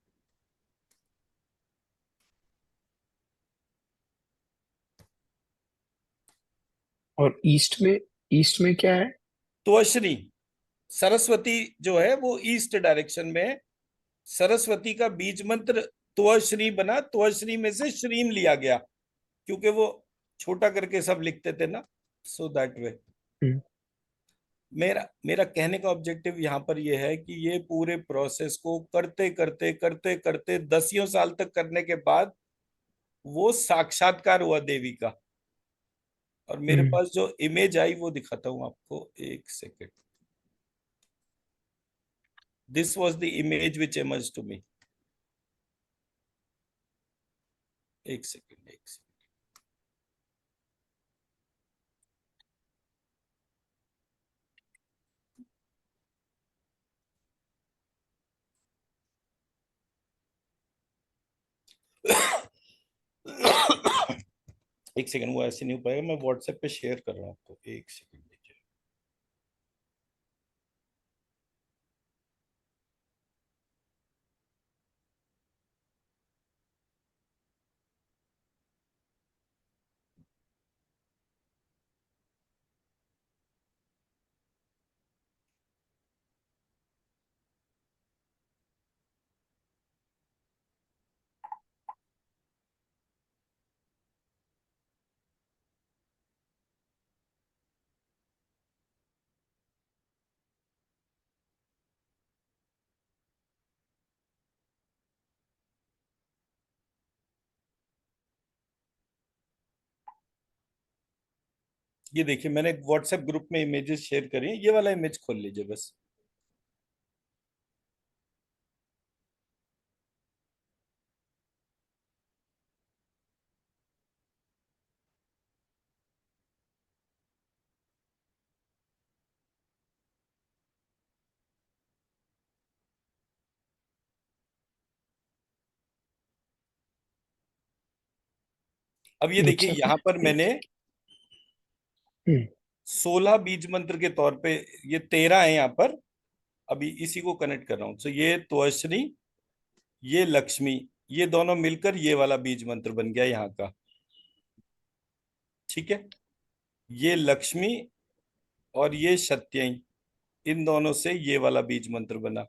और ईस्ट में क्या है? त्वश्री, सरस्वती जो है वो ईस्ट डायरेक्शन में है। सरस्वती का बीज मंत्र त्वश्री बना, त्वश्री में से श्रीम लिया गया, क्योंकि वो छोटा करके सब लिखते थे ना, सो दैट वे। हम्म मेरा मेरा कहने का ऑब्जेक्टिव यहाँ पर यह है कि ये पूरे प्रोसेस को करते करते करते करते दसियों साल तक करने के बाद वो साक्षात्कार हुआ देवी का। और मेरे हम्म पास जो इमेज आई वो दिखाता हूँ आपको, एक second. This was the image which emerged to me. एक सेकेंड, एक सेकेंड। एक सेकंड, वो ऐसे नहीं हो पाएगा, मैं व्हाट्सएप पे शेयर कर रहा हूँ आपको, एक सेकंड देखिए। ये देखिए मैंने व्हाट्सएप ग्रुप में इमेजेस शेयर करी हैं, ये वाला इमेज खोल लीजिए बस। अब ये देखिए अच्छा यहाँ पर मैंने हम्म 16 बीज मंत्र के तौर पे, ये 13 है यहाँ पर, अभी इसी को कनेक्ट कर रहा हूँ। तो ये त्वश्री, ये लक्ष्मी, ये दोनों मिलकर ये वाला बीज मंत्र बन गया यहाँ का। ठीक है, ये लक्ष्मी और ये सत्यई, इन दोनों से ये वाला बीज मंत्र बना।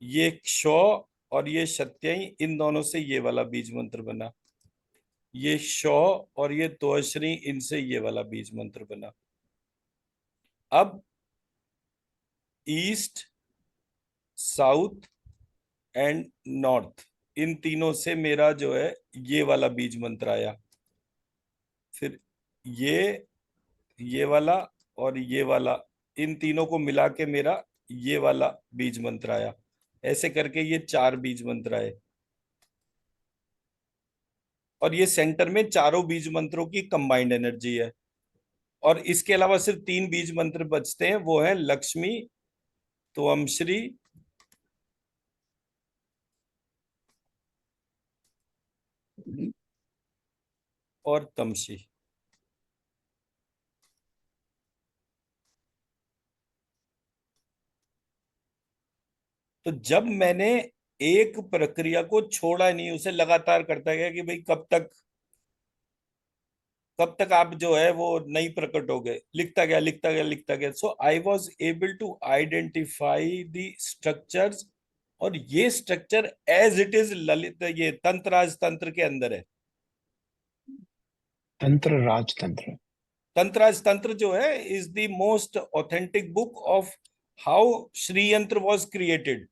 ये क्षौ और ये शत्यई, इन दोनों से ये वाला बीज मंत्र बना। ये शौ और ये तोश्री, इनसे ये वाला बीज मंत्र बना। अब ईस्ट, साउथ एंड नॉर्थ, इन तीनों से मेरा जो है ये वाला बीज मंत्र आया। फिर ये वाला और ये वाला, इन तीनों को मिला के मेरा ये वाला बीज मंत्र आया। ऐसे करके ये 4 बीज मंत्र आए। और ये सेंटर में चारों बीज मंत्रों की कंबाइंड एनर्जी है। और इसके अलावा सिर्फ 3 बीज मंत्र बचते हैं, वो है लक्ष्मी, त्वमश्री और तमशी। तो जब मैंने एक प्रक्रिया को छोड़ा नहीं, उसे लगातार करता गया कि भाई कब तक आप जो है वो नहीं प्रकट हो गए, लिखता गया लिखता गया लिखता गया। So I was able to identify the structures. और ये structure as it is Lalit, ये तंत्र तंत्र के अंदर है। तंत्र राजतंत्र। तंत्राज तंत्र जो है is the most authentic book of how Shri यंत्र वॉज क्रिएटेड।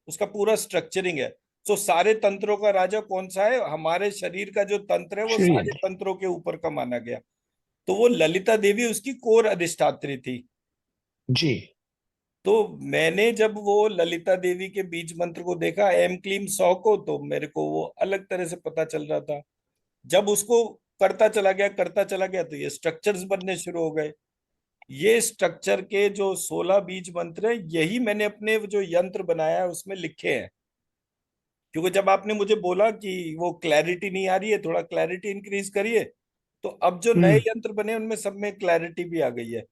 उसका पूरा स्ट्रक्चरिंग है। सो सारे तंत्रों का राजा कौन सा है, हमारे शरीर का जो तंत्र है वो सारे श्रीयंत्र। तंत्रों के ऊपर का माना गया। तो वो ललिता देवी उसकी कोर अधिष्ठात्री थी। जी। तो मैंने जब वो ललिता देवी के बीज मंत्र को देखा, एम क्लीम सौ को, तो मेरे को वो अलग तरह से पता चल रहा था। जब उसको करता चला गया तो ये स्ट्रक्चर्स बनने शुरू हो गए। ये स्ट्रक्चर के जो 16 बीज मंत्र है, यही मैंने अपने जो यंत्र बनाया है उसमें लिखे हैं। क्योंकि जब आपने मुझे बोला कि वो क्लैरिटी नहीं आ रही है, थोड़ा क्लैरिटी इंक्रीज करिए, तो अब जो नए हम्म। यंत्र बने उनमें सब में क्लैरिटी भी आ गई है।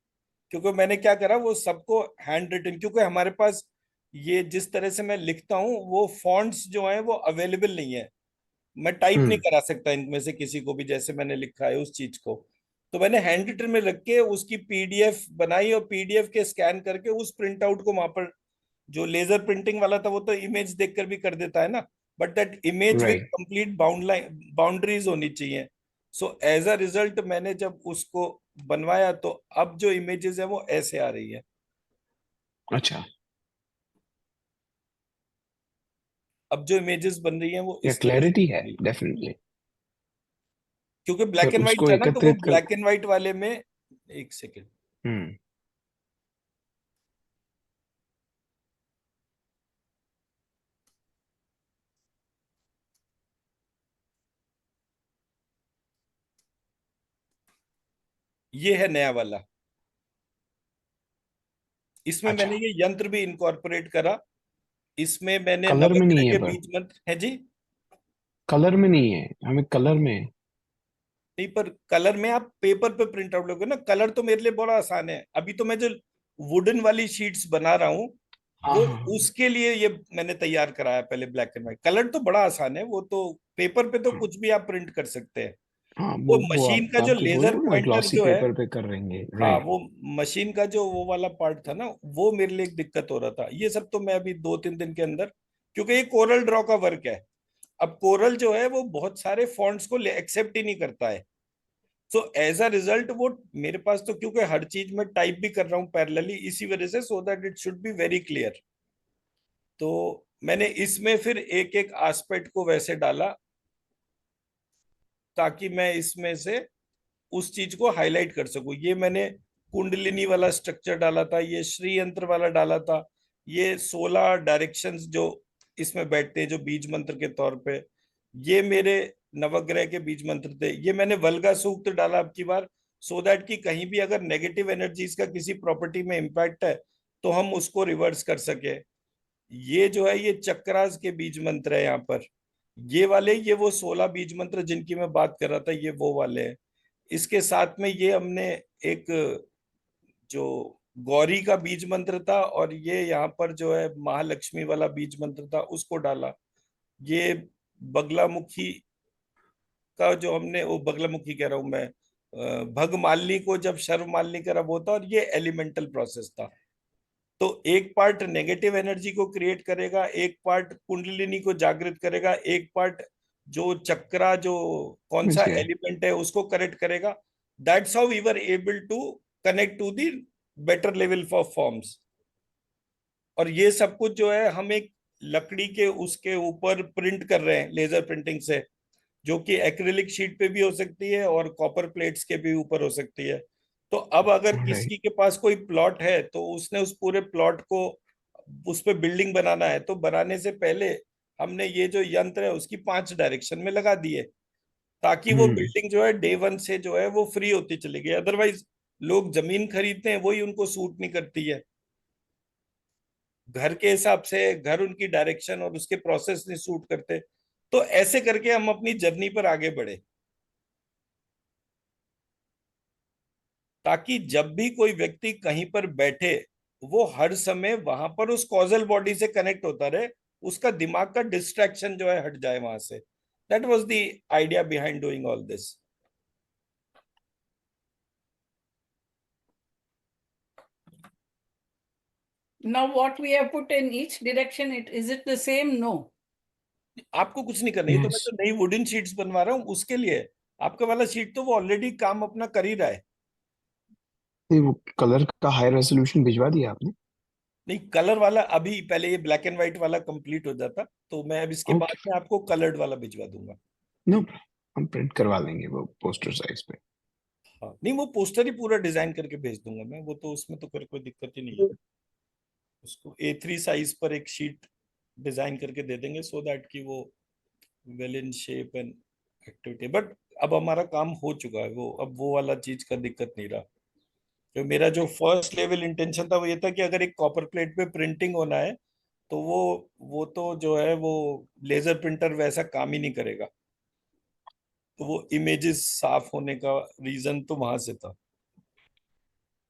क्योंकि मैंने क्या करा, वो सबको हैंड रिटन, क्योंकि हमारे पास ये जिस तरह से मैं लिखता हूँ वो फॉन्ट्स जो हैं वो अवेलेबल नहीं है। मैं टाइप नहीं हम्म। करा सकता इनमें से किसी को भी जैसे मैंने लिखा है उस चीज को। तो मैंने हैंड रिटन में रख के उसकी पीडीएफ बनाई, और पीडीएफ के स्कैन करके उस प्रिंट आउट को वहां पर, जो लेजर प्रिंटिंग वाला था वो तो इमेज देखकर भी कर देता है ना, but that image with right. Complete boundaries होनी चाहिए। सो एज अ रिजल्ट मैंने जब उसको बनवाया तो अब जो इमेजेस है वो ऐसे आ रही है। अच्छा। अब जो इमेजेस बन रही हैं वो या इस तरह से क्लैरिटी बन है रही है। डेफिनेटली। क्योंकि ब्लैक पर एंड व्हाइट उसको था ना, तो वो एकत्रित कर। ब्लैक एंड व्हाइट वाले में, एक सेकेंड, हम्म। ये है नया वाला। इसमें अच्छा। मैंने ये यंत्र भी इनकॉर्पोरेट करा। इसमें मैंने कलर में नवग्रह नहीं है के पर। बीज मंत्र है जी। कलर में नहीं है, हमें कलर में। नहीं, पर कलर में आप पेपर पे प्रिंट आउट लोगे ना, कलर तो मेरे लिए बड़ा आसान है। अभी तो मैं जो वुडन वाली शीट्स बना रहा हूँ हाँ वो, हाँ हाँ। उसके लिए ये मैंने तैयार कराया पहले ब्लैक एंड व्हाइट। कलर तो बड़ा आसान है, वो तो पेपर पे तो हाँ कुछ भी आप प्रिंट कर सकते हैं। हाँ, वो वो मशीन आप का जो जो बोल लेजर रहे हो ना, पॉइंटर ग्लॉसी जो है, पेपर पे कर रहेंगे, हाँ, राइट। वो मशीन का जो वो वाला पार्ट था ना, वो मेरे लिए एक दिक्कत हो रहा था। ये सब तो मैं अभी 2-3 दिन के अंदर, क्योंकि ये कोरल ड्रॉ का वर्क है। अब कोरल जो है वो बहुत सारे फॉन्ट्स को एक्सेप्ट ही नहीं करता है। सो एज अ रिजल्ट वो मेरे पास तो, क्योंकि हर चीज में टाइप भी कर रहा हूँ पैरेलली, इसी वजह से, so that it should be very clear. तो मैंने इसमें फिर एक एक एस्पेक्ट को वैसे डाला ताकि मैं इसमें से उस चीज को हाईलाइट कर सकूं। ये मैंने कुंडलिनी वाला स्ट्रक्चर डाला था, ये श्री यंत्र वाला डाला था, ये 16 डायरेक्शंस जो इसमें बैठते हैं जो बीज मंत्र के तौर पे, ये मेरे नवग्रह के बीज मंत्र थे। ये मैंने वल्गा सूक्त डाला अब की बार, सो दैट कि कहीं भी अगर नेगेटिव एनर्जीज का किसी प्रॉपर्टी में इम्पैक्ट है तो हम उसको रिवर्स कर सके। ये जो है ये चक्रास के बीज मंत्र है यहाँ पर। ये वाले, ये वो 16 बीज मंत्र जिनकी मैं बात कर रहा था, ये वो वाले हैं। इसके साथ में ये हमने एक जो गौरी का बीज मंत्र था, और ये यहाँ पर जो है महालक्ष्मी वाला बीज मंत्र था उसको डाला। ये बगलामुखी का जो हमने, वो बगलामुखी कह रहा हूं मैं, भगमालिनी को जब शर्वमालिनी करा वो था, और ये एलिमेंटल प्रोसेस था। तो एक पार्ट नेगेटिव एनर्जी को क्रिएट करेगा, एक पार्ट कुंडलिनी को जागृत करेगा, एक पार्ट जो चक्रा जो कौन सा समझ गए। एलिमेंट है उसको करेक्ट करेगा. That's how we were able to connect to the better level of forms. और ये सब कुछ जो है हम एक लकड़ी के उसके ऊपर प्रिंट कर रहे हैं लेजर प्रिंटिंग से, जो कि एक्रिलिक शीट पे भी हो सकती है और कॉपर प्लेट्स के भी ऊपर हो सकती है. तो अब अगर राइट। किसी के पास कोई प्लॉट है तो उसने उस पूरे प्लॉट को उस पे बिल्डिंग बनाना है, तो बनाने से पहले हमने ये जो यंत्र है उसकी 5 डायरेक्शन में लगा दिए, ताकि वो हम्म। बिल्डिंग जो है डे वन से जो है वो फ्री होती चली गई. अदरवाइज लोग जमीन खरीदते हैं, वही उनको सूट नहीं करती है. घर के हिसाब से घर उनकी डायरेक्शन और उसके प्रोसेस नहीं सूट करते. तो ऐसे करके हम अपनी जर्नी पर आगे बढ़े, ताकि जब भी कोई व्यक्ति कहीं पर बैठे वो हर समय वहां पर उस कॉजल बॉडी से कनेक्ट होता रहे, उसका दिमाग का डिस्ट्रैक्शन जो है हट जाए वहां से. That was the idea behind doing all this. Now what we have put in each direction, is it the same? No. आपको कुछ नहीं करना, ये तो मैं यस। तो नई वुडन शीट्स बनवा रहा हूँ उसके लिए. आपका वाला शीट तो वो ऑलरेडी काम अपना कर ही रहा है. नहीं, वो कलर का हाई रेजोल्यूशन भिजवा दिया आपने? नहीं, कलर वाला अभी, पहले ये ब्लैक एंड व्हाइट वाला कंप्लीट हो जाता तो मैं अब इसके बाद ओके। में आपको कलर्ड वाला भिजवा दूंगा. नो, हम प्रिंट करवा लेंगे वो पोस्टर साइज पे। हाँ, नहीं वो पोस्टर ही पूरा डिजाइन करके भेज दूंगा मैं, वो तो उसमें तो कोई दिक्कत ही नहीं है. उसको A3 साइज पर एक शीट डिजाइन करके दे देंगे, सो दैट कि वो well in shape and activity. But अब हमारा काम हो चुका है वो, अब वो वाला चीज का दिक्कत नहीं रहा. तो मेरा जो फर्स्ट लेवल इंटेंशन था वो ये था कि अगर एक कॉपर प्लेट पे प्रिंटिंग होना है तो वो तो जो है वो लेजर प्रिंटर वैसा काम ही नहीं करेगा. तो वो इमेजेस साफ होने का रीजन तो वहां से था.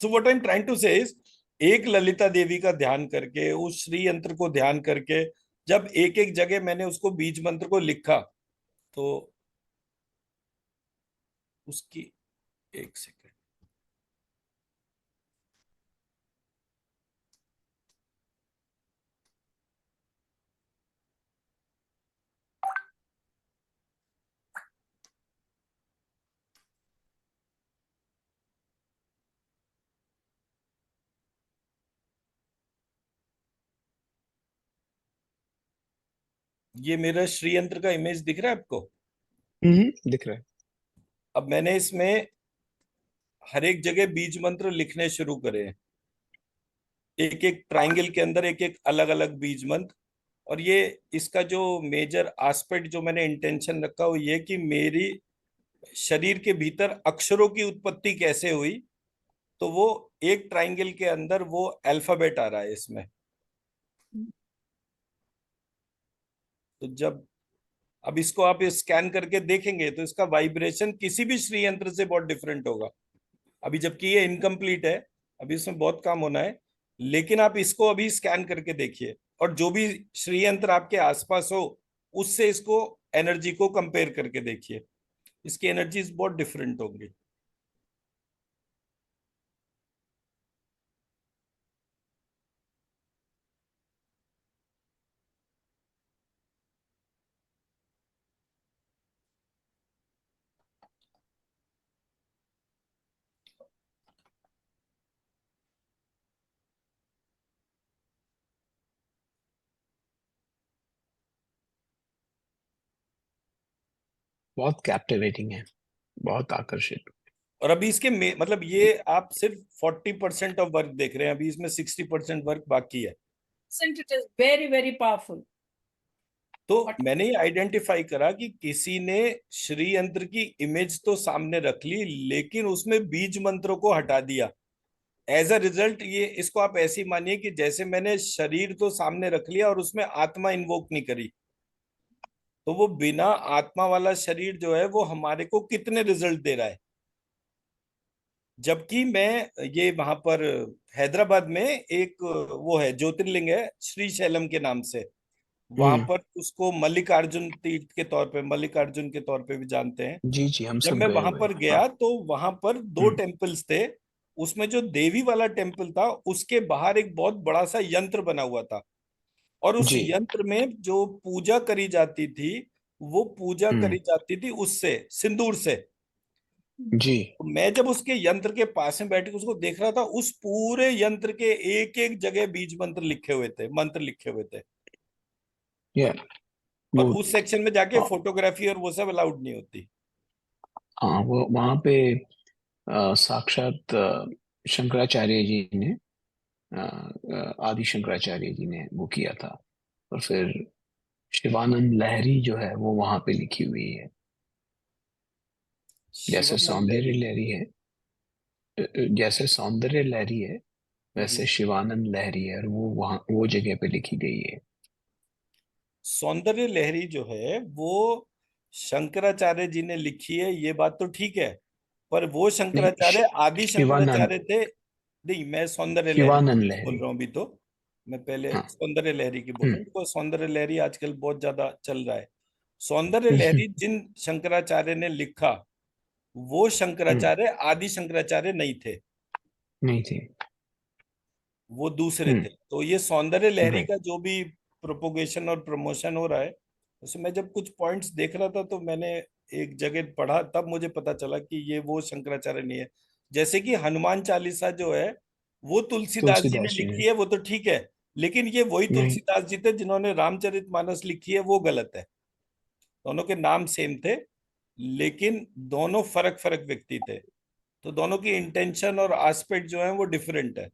So what I am trying to say is, एक ललिता देवी का ध्यान करके, उस श्री यंत्र को ध्यान करके, जब एक एक जगह मैंने उसको बीज मंत्र को लिखा, तो उसकी, एक सेकेंड, ये मेरा श्री यंत्र का इमेज दिख रहा है आपको. दिख रहा है। अब मैंने इसमें हर एक जगह बीज मंत्र लिखने शुरू करे हैं, एक एक ट्राइंगल के अंदर एक एक अलग अलग बीज मंत्र. और ये इसका जो मेजर एस्पेक्ट जो मैंने इंटेंशन रखा वो ये कि मेरी शरीर के भीतर अक्षरों की उत्पत्ति कैसे हुई. तो वो एक ट्राइंगल के अंदर वो अल्फाबेट आ रहा है इसमें. तो जब अब इसको आप स्कैन करके देखेंगे तो इसका वाइब्रेशन किसी भी श्री यंत्र से बहुत डिफरेंट होगा. अभी जबकि ये इनकम्प्लीट है, अभी इसमें बहुत काम होना है, लेकिन आप इसको अभी स्कैन करके देखिए और जो भी श्री यंत्र आपके आसपास हो उससे इसको एनर्जी को कंपेयर करके देखिए, इसकी एनर्जीज बहुत डिफरेंट होंगी. बहुत कैप्टिवेटिंग है, बहुत आकर्षित। और अभी इसके मतलब ये आप सिर्फ 40% ऑफ वर्क देख रहे हैं, अभी इसमें 60% वर्क बाकी है. Isn't it is very, very powerful. तो What- मैंने ये आइडेंटिफाई करा कि किसी ने श्री यंत्र की इमेज तो सामने रख ली, लेकिन उसमें बीज मंत्रों को हटा दिया. एज अ रिजल्ट ये, इसको आप ऐसी मानिए कि जैसे मैंने शरीर तो सामने रख लिया और उसमें आत्मा इन्वोक नहीं करी. तो वो बिना आत्मा वाला शरीर जो है वो हमारे को कितने रिजल्ट दे रहा है. जबकि मैं ये वहां पर हैदराबाद में एक वो है ज्योतिर्लिंग है श्रीशैलम के नाम से, वहां हम्म। पर उसको मल्लिकार्जुन तीर्थ के तौर पे, मल्लिकार्जुन के तौर पे भी जानते हैं. जी जी, हम जब सब मैं गए वहां हुए हैं, पर हाँ। गया तो वहां पर 2 हम्म। टेम्पल्स थे. उसमें जो देवी वाला टेम्पल था उसके बाहर एक बहुत बड़ा सा यंत्र बना हुआ था, और उस जी। यंत्र में जो पूजा करी जाती थी वो पूजा करी जाती थी उससे, सिंदूर से। जी। तो मैं जब उसके यंत्र के पास में बैठ के उसको देख रहा था, उस पूरे यंत्र के एक एक जगह बीज मंत्र लिखे हुए थे, मंत्र लिखे हुए थे। यार और वो उस सेक्शन में जाके हाँ फोटोग्राफी और वो सब अलाउड नहीं होती। हाँ, वो वहां पे साक्षात शंकराचार्य जी ने आदि शंकराचार्य जी ने वो किया था। और फिर शिवानंद लहरी जो है वो वहां पे लिखी हुई है। जैसे शिवानंद सौंदर्य लहरी। लहरी है, जैसे सौंदर्य लहरी है वैसे जी। शिवानंद लहरी है, और वो वहाँ वो जगह पे लिखी गई है। सौंदर्य लहरी जो है वो शंकराचार्य जी ने लिखी है, ये बात तो ठीक है, पर वो नहीं, शंकराचार्य आदि शिवानंद, शंकराचार्य थे। नहीं, मैं सौंदर्य लहरी शिवानंद की बोल लहरी। रहा हूँ अभी तो। मैं पहले हाँ। सौंदर्य लहरी की बोल रहा हम्म। हूँ, बिकॉज सौंदर्य लहरी आजकल बहुत ज्यादा चल रहा है। सौंदर्य लहरी जिन शंकराचार्य ने लिखा, वो हम्म, शंकराचार्य आदि शंकराचार्य नहीं थे, नहीं थी। वो दूसरे थे। तो ये सौंदर्य लहरी राइट। का जो भी प्रोपोगेशन और प्रमोशन हो रहा है, उसमें मैं जब कुछ पॉइंट्स देख रहा था तो मैंने एक जगह पढ़ा, तब मुझे पता चला कि ये वो शंकराचार्य नहीं है। जैसे कि हनुमान चालीसा जो है वो तुलसीदास जी ने तुलसीदास जी ने। लिखी है, वो तो ठीक है, लेकिन ये वही नहीं। तुलसीदास जी थे जिन्होंने रामचरितमानस लिखी है, वो गलत है। दोनों के नाम सेम थे, लेकिन दोनों फर्क फर्क व्यक्ति थे, तो दोनों की इंटेंशन और एस्पेक्ट जो है वो डिफरेंट है।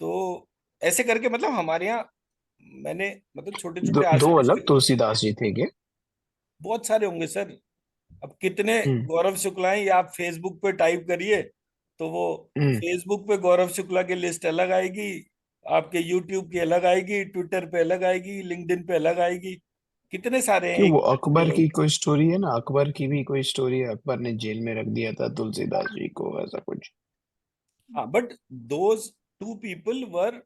तो ऐसे करके मतलब हमारे यहाँ, मैंने मतलब छोटे छोटे दो एस्पेक्ट्स अलग तुलसीदास जी थे क्या? बहुत सारे होंगे सर। अब कितने हम्म। गौरव शुक्ला हैं, ये आप फेसबुक पे टाइप करिए तो वो हम्म। फेसबुक पे गौरव शुक्ला की लिस्ट अलग आएगी, आपके यूट्यूब की अलग आएगी, ट्विटर पे अलग आएगी, लिंक्डइन पे अलग आएगी। कितने सारे हैं क्यों, वो एक अकबर लोग। की कोई स्टोरी है ना, अकबर की भी कोई स्टोरी है, अकबर ने जेल में रख दिया था तुलसीदास जी को, ऐसा कुछ। हाँ, but those two people were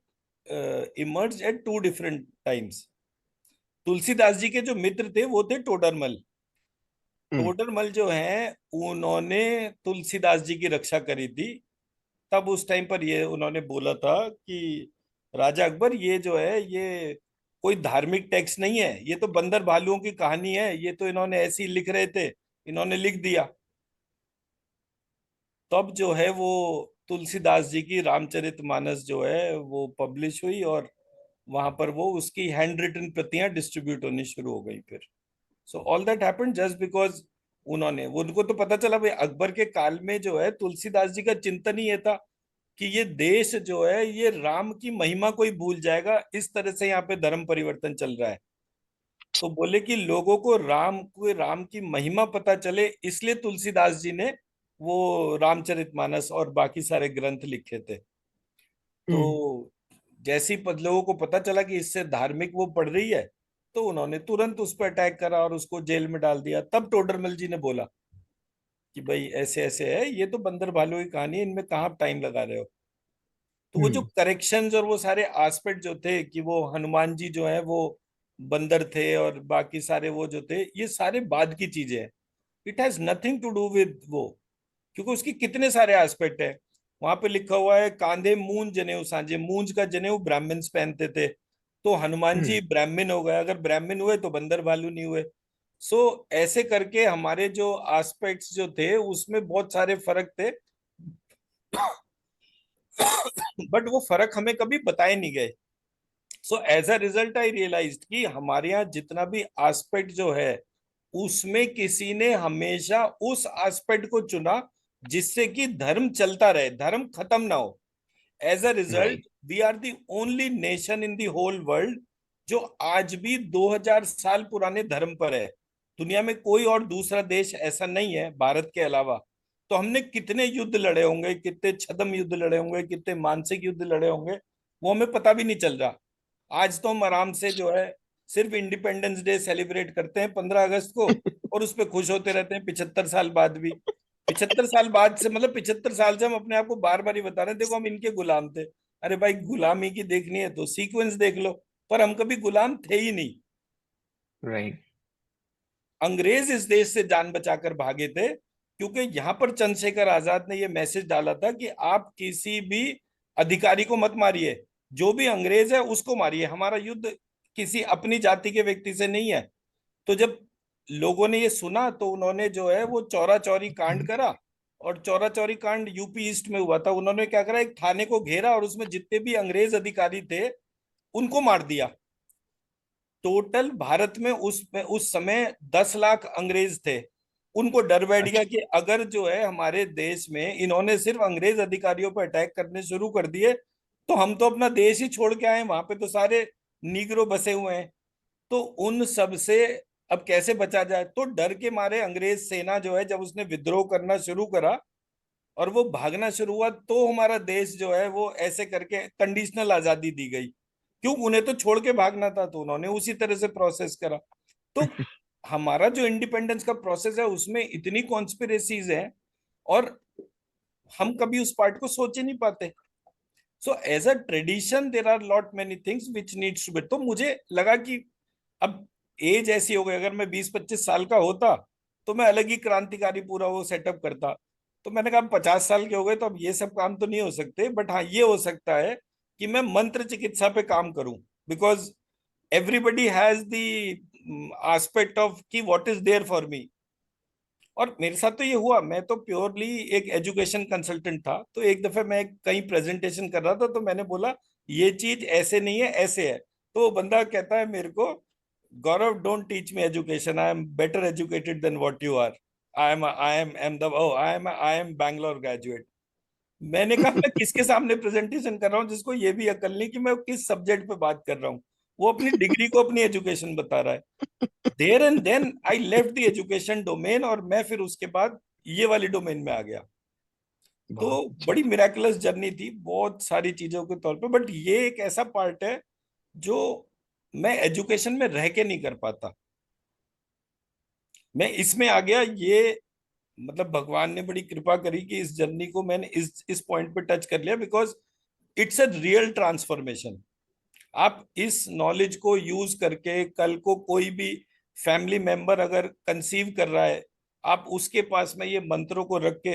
emerge at two different times. Tulsidas ji के जो मित्र थे वो थे टोडरमल। हम्म। टोडरमल जो हैं उन्होंने तुलसीदास जी की रक्षा करी थी। तब उस टाइम पर ये उन्होंने बोला था कि राजा अकबर, ये जो है ये कोई धार्मिक टेक्स्ट नहीं है, ये तो बंदर भालुओं की कहानी है, ये तो इन्होंने ऐसे ही लिख रहे थे, इन्होंने लिख दिया। तब जो है वो तुलसीदास जी की रामचरितमानस जो है वो पब्लिश हुई, और वहां पर वो उसकी हैंड रिटन प्रतियां डिस्ट्रीब्यूट होनी शुरू हो गई फिर। So all that happened just because उन्होंने, उनको तो पता चला भाई अकबर के काल में जो है तुलसीदास जी का चिंतन ही ये था कि ये देश जो है ये राम की महिमा को ही भूल जाएगा, इस तरह से यहाँ पे धर्म परिवर्तन चल रहा है। तो बोले कि लोगों को राम की महिमा पता चले, इसलिए तुलसीदास जी ने वो रामचरितमानस और बाकी सारे ग्रंथ लिखे थे। हम्म। तो जैसे ही लोगों को पता चला कि इससे धार्मिक वो पढ़ रही है, तो उन्होंने तुरंत उस पर अटैक करा और उसको जेल में डाल दिया। तब टोडरमल जी ने बोला कि भाई ऐसे ऐसे है, ये तो बंदर भालू की कहानी है, इनमें कहाँ टाइम लगा रहे हो। तो वो जो हम्म। करेक्शंस और वो सारे एस्पेक्ट जो थे कि वो हनुमान जी जो है वो बंदर थे और बाकी सारे वो जो थे, ये सारे बाद की चीजें हैं। It has nothing to do with वो, क्योंकि उसकी कितने सारे एस्पेक्ट है। वहां पे लिखा हुआ है कांधे मूंज जनेऊ साजे, मूंज का जनेऊ ब्राह्मण्स पहनते थे, तो हनुमान जी हम्म। ब्राह्मण हो गए, अगर ब्राह्मण हुए तो बंदर भालू नहीं हुए। सो ऐसे करके हमारे जो एस्पेक्ट्स जो थे उसमें बहुत सारे फर्क थे, बट वो फर्क हमें कभी बताए नहीं गए। So as a result I realised कि हमारे यहाँ जितना भी एस्पेक्ट जो है उसमें किसी ने हमेशा उस एस्पेक्ट को चुना जिससे कि धर्म चलता रहे, धर्म खत्म ना हो। As a result right. We are the only nation in the whole world जो आज भी 2000 साल पुराने धर्म पर है। दुनिया में कोई और दूसरा देश ऐसा नहीं है भारत के अलावा। तो हमने कितने युद्ध लड़े होंगे, कितने छद्म युद्ध लड़े होंगे, कितने मानसिक युद्ध लड़े होंगे, वो हमें पता भी नहीं चल रहा। आज तो हम आराम से जो है सिर्फ इंडिपेंडेंस डे सेलिब्रेट करते हैं 15 अगस्त को, और उस पर खुश होते रहते हैं 75 साल बाद भी। 75 साल बाद से मतलब 75 साल से हम अपने आप को बार बार ही बता रहे हैं देखो हम इनके गुलाम थे। अरे भाई, गुलामी की देखनी है तो सीक्वेंस देख लो, पर हम कभी गुलाम थे ही नहीं। राइट। अंग्रेज इस देश से जान बचाकर भागे थे, क्योंकि यहां पर चंद्रशेखर आजाद ने ये मैसेज डाला था कि आप किसी भी अधिकारी को मत मारिए, जो भी अंग्रेज है उसको मारिए, हमारा युद्ध किसी अपनी जाति के व्यक्ति से नहीं है। तो जब लोगों ने ये सुना तो उन्होंने जो है वो चौरा चौरी कांड करा, और चौरा चौरी कांड यूपी ईस्ट में हुआ था। उन्होंने क्या करा, एक थाने को घेरा और उसमें जितने भी अंग्रेज अधिकारी थे उनको मार दिया। टोटल भारत में उस समय 10 लाख अंग्रेज थे। उनको डर बैठ गया अच्छा। कि अगर जो है हमारे देश में इन्होंने सिर्फ अंग्रेज अधिकारियों पर अटैक करने शुरू कर दिए तो हम तो अपना देश ही छोड़ के आए, वहां पे तो सारे नीग्रो बसे हुए हैं। तो उन सब से अब कैसे बचा जाए, तो डर के मारे अंग्रेज सेना जो है जब उसने विद्रोह करना शुरू करा और वो भागना शुरू हुआ, तो हमारा देश जो है वो ऐसे करके कंडीशनल आजादी दी गई। क्यों, उन्हें तो छोड़ के भागना था, तो उन्होंने उसी तरह से प्रोसेस करा। तो हमारा जो इंडिपेंडेंस का प्रोसेस है उसमें इतनी कॉन्स्पिरेसीज हैं, और हम कभी उस पार्ट को सोच ही नहीं पाते। So as a tradition there are lot many things which needs to be. तो मुझे लगा कि अब एज ऐसी हो गई, अगर मैं 20-25 साल का होता तो मैं अलग ही क्रांतिकारी पूरा वो सेटअप करता। तो मैंने कहा 50 साल के हो गए तो अब ये सब काम तो नहीं हो सकते, बट हाँ ये हो सकता है कि मैं मंत्र चिकित्सा पे काम करूं, because everybody has the aspect of कि what is there for me. और मेरे साथ तो ये हुआ, मैं तो प्योरली एक एजुकेशन कंसल्टेंट था। तो एक दफे मैं कहीं प्रेजेंटेशन कर रहा था तो मैंने बोला ये चीज ऐसे नहीं है ऐसे है। तो वो बंदा कहता है मेरे को, Gaurav don't teach me education, I am better educated than what you are. I am Bangalore graduate. मैंने कहा मैं किसके सामने प्रेजेंटेशन कर रहा हूँ जिसको ये भी अकल नहीं कि मैं किस सब्जेक्ट पे बात कर रहा हूँ। वो अपनी डिग्री को अपनी एजुकेशन बता रहा है। There and then I left the education domain, और मैं फिर उसके बाद ये वाली डोमेन में आ गया। तो बहुत अच्छा। बड़ी मिराकुलस जर्नी थी बहुत सारी चीजों के तौर पे, बट ये एक ऐसा पार्ट है जो मैं एजुकेशन में रह के नहीं कर पाता। मैं इसमें आ गया, ये मतलब भगवान ने बड़ी कृपा करी कि इस जर्नी को मैंने इस पॉइंट पे टच कर लिया, because it's a real transformation. आप इस नॉलेज को यूज करके कल को कोई भी फैमिली मेंबर अगर कंसीव कर रहा है, आप उसके पास में ये मंत्रों को रख के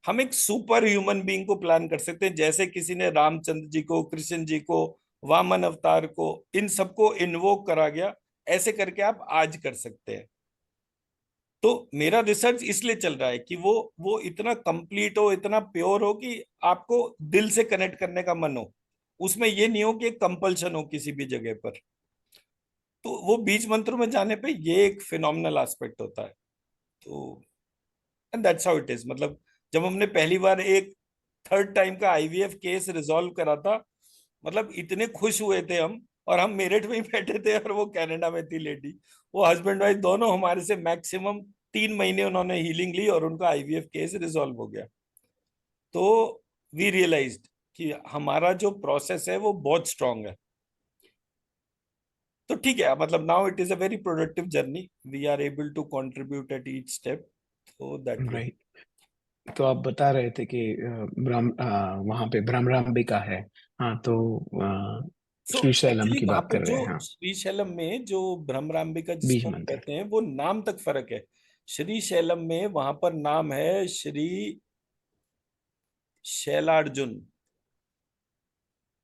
हम एक सुपर ह्यूमन बीइंग को प्लान कर सकते हैं। जैसे किसी ने रामचंद्र जी को, कृष्ण जी को, वामन अवतार को, इन सबको इन्वोक करा गया, ऐसे करके आप आज कर सकते हैं। तो मेरा रिसर्च इसलिए चल रहा है कि वो इतना कंप्लीट हो, इतना प्योर हो कि आपको दिल से कनेक्ट करने का मन हो। उसमें ये नहीं हो कि एक कंपल्शन हो किसी भी जगह पर। तो वो बीज मंत्र में जाने पे ये एक फिनोमिनल एस्पेक्ट होता है। तो and that's how it is. मतलब जब हमने पहली बार एक थर्ड टाइम का आईवीएफ केस रिजॉल्व करा था, मतलब इतने खुश हुए थे हम। और हम मेरठ में ही बैठे थे और वो कनाडा में थी लेडी। वो हस्बैंड वाइफ दोनों हमारे से मैक्सिमम 3 महीने उन्होंने हीलिंग ली और उनका आईवीएफ केस रिजॉल्व हो गया। तो वी रियलाइज्ड कि हमारा जो प्रोसेस है वो बहुत स्ट्रांग है। तो ठीक है, मतलब now it is a very productive journey, we are able to contribute at each step, तो दैट वे। राइट। तो आप बता रहे थे कि वहाँ पे भ्रमराम्बिका है। हाँ, तो सो श्रीशैलम एक्चुअली की वहां बात पे कर जो रहे हैं। हाँ, श्रीशैलम में जो भ्रमराम्बिका बीज जिसको हम मंत्र। कहते हैं, वो नाम तक फर्क है। श्रीशैलम में वहां पर नाम है श्री शैलार्जुन।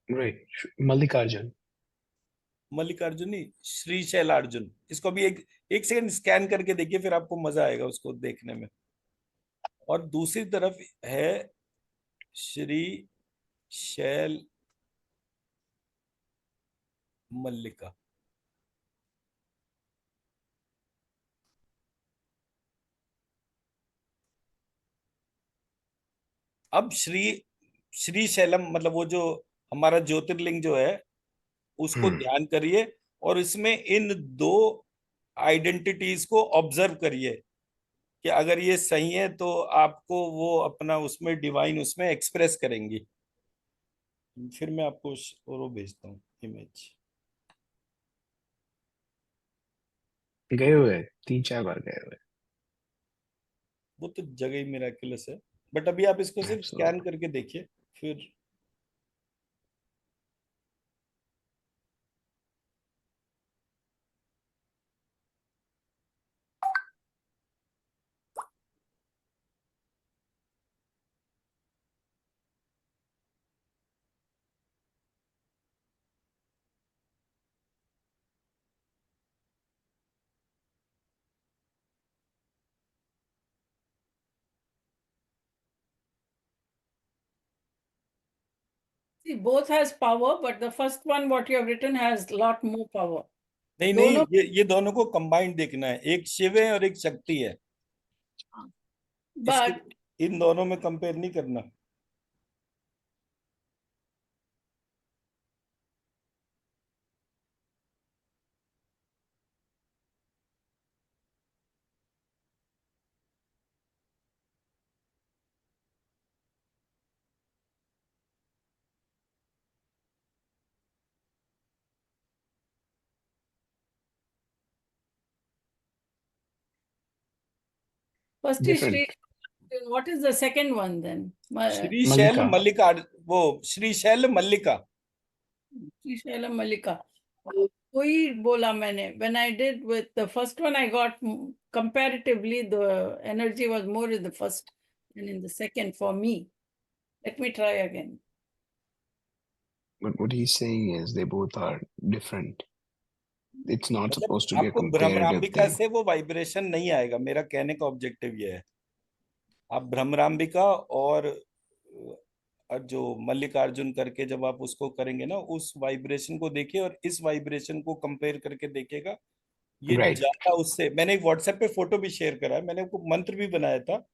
राइट, मल्लिकार्जुन। मल्लिकार्जुनी, श्री शैलार्जुन। इसको भी एक एक सेकंड स्कैन करके देखिए, फिर आपको मजा आएगा उसको देखने में। और दूसरी तरफ है श्री शैल मल्लिका। अब श्री शैलम मतलब वो जो हमारा ज्योतिर्लिंग जो है उसको हम्म। ध्यान करिए, और इसमें इन दो आइडेंटिटीज को ऑब्जर्व करिए कि अगर ये सही है तो आपको वो अपना उसमें डिवाइन उसमें एक्सप्रेस करेंगी। फिर मैं आपको वो भेजता हूँ इमेज। गए हुए 3-4 बार गए हुए। वो तो जगह ही मिराकुलस है, बट अभी आप इसको सिर्फ स्कैन एब्सोल्युटली। करके देखिए फिर। See, both has power, but the first one what you have written has lot more power. नहीं नहीं, दोनों ये दोनों को कंबाइंड देखना है, एक शिव है और एक शक्ति है, इसको but इन दोनों में कंपेयर नहीं करना। first is Sri. Different. What is the second one then? Srisaila मल्लिका। मल्लिका, वो श्रीशैल मल्लिका। Srisailam Mallika. कोई बोला मैंने, when I did with the first one, I got comparatively the energy was more in the first than in the second for me. Let me try again. But what he's saying is they both are different. It's not मतलब supposed to be a आपको comparative Bhramarambika thing. से वो vibration नहीं आएगा, मेरा कहने का objective ये है। आप भ्रमराम्बिका और जो मल्लिकार्जुन करके जब आप उसको करेंगे ना, उस वाइब्रेशन को देखिए और इस वाइब्रेशन को कंपेयर करके देखिएगा, ये Right. ज्यादा उससे। मैंने एक व्हाट्सएप पे फोटो भी शेयर करा है, मैंने वो मंत्र भी बनाया था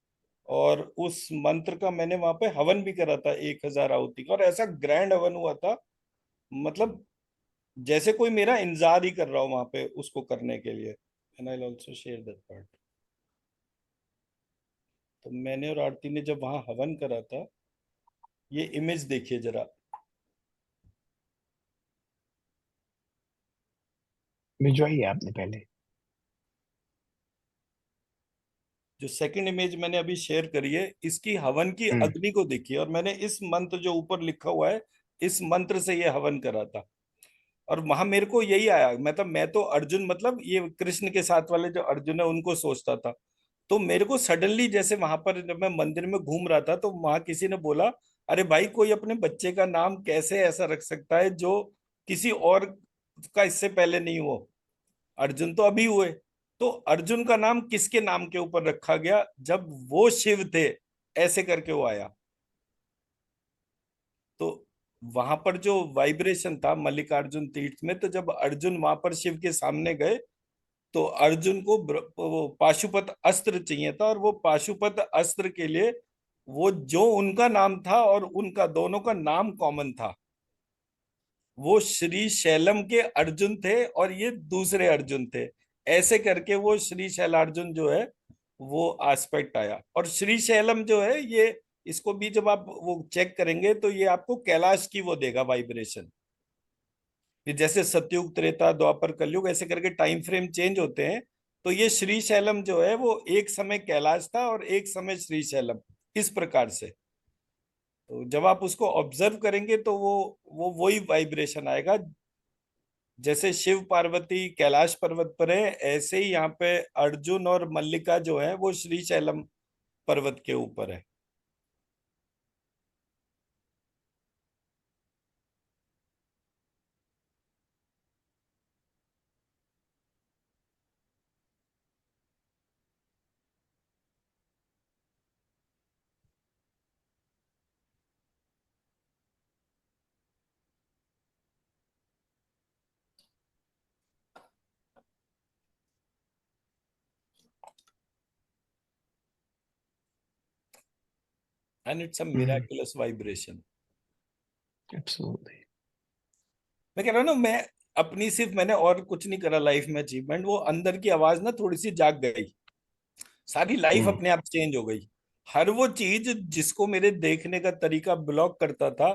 और उस मंत्र का मैंने वहां पे हवन भी करा था 1000 आहुति का, और ऐसा ग्रैंड हवन हुआ था, मतलब जैसे कोई मेरा इंतजार ही कर रहा हो वहां पे उसको करने के लिए। And I will also share that part. तो मैंने और आरती ने जब वहां हवन करा था, ये इमेज देखिए जरा, भिजवाइए आपने पहले। जो सेकंड इमेज मैंने अभी शेयर करी है, इसकी हवन की अग्नि को देखिए, और मैंने इस मंत्र जो ऊपर लिखा हुआ है, इस मंत्र से ये हवन करा था। और वहां मेरे को यही आया, मतलब मैं तो अर्जुन, मतलब ये कृष्ण के साथ वाले जो अर्जुन है उनको सोचता था। तो मेरे को सडनली, जैसे वहां पर जब मैं मंदिर में घूम रहा था, तो वहां किसी ने बोला, अरे भाई कोई अपने बच्चे का नाम कैसे ऐसा रख सकता है जो किसी और का इससे पहले नहीं हो, अर्जुन तो अभी हुए। तो अर्जुन का नाम किसके नाम के ऊपर रखा गया, जब वो शिव थे, ऐसे करके वो आया। तो वहां पर जो वाइब्रेशन था मल्लिकार्जुन तीर्थ में, तो जब अर्जुन वहां पर शिव के सामने गए, तो अर्जुन को वो पाशुपत अस्त्र चाहिए था, और वो पाशुपत अस्त्र के लिए वो जो उनका नाम था और उनका दोनों का नाम कॉमन था, वो श्री शैलम के अर्जुन थे और ये दूसरे अर्जुन थे। ऐसे करके वो श्री शैलार्जुन जो है वो एस्पेक्ट आया। और श्री शैलम जो है, ये इसको भी जब आप वो चेक करेंगे तो ये आपको कैलाश की वो देगा वाइब्रेशन। ये जैसे सतयुग, त्रेता, द्वापर, कलयुग, ऐसे करके टाइम फ्रेम चेंज होते हैं। तो ये श्री शैलम जो है वो एक समय कैलाश था और एक समय श्री शैलम, इस प्रकार से। तो जब आप उसको ऑब्जर्व करेंगे तो वो वही वाइब्रेशन आएगा। जैसे शिव पार्वती कैलाश पर्वत पर है, ऐसे ही यहाँ पे अर्जुन और मल्लिका जो है वो श्री शैलम पर्वत के ऊपर है। And it's a miraculous vibration. Absolutely. मैं कह रहा हूँ ना, मैं अपनी सिर्फ मैंने और कुछ नहीं करा लाइफ में अचीवमेंट, वो अंदर की आवाज ना थोड़ी सी जाग गई, सारी लाइफ अपने आप चेंज हो गई। हर वो चीज जिसको मेरे देखने का तरीका ब्लॉक करता था,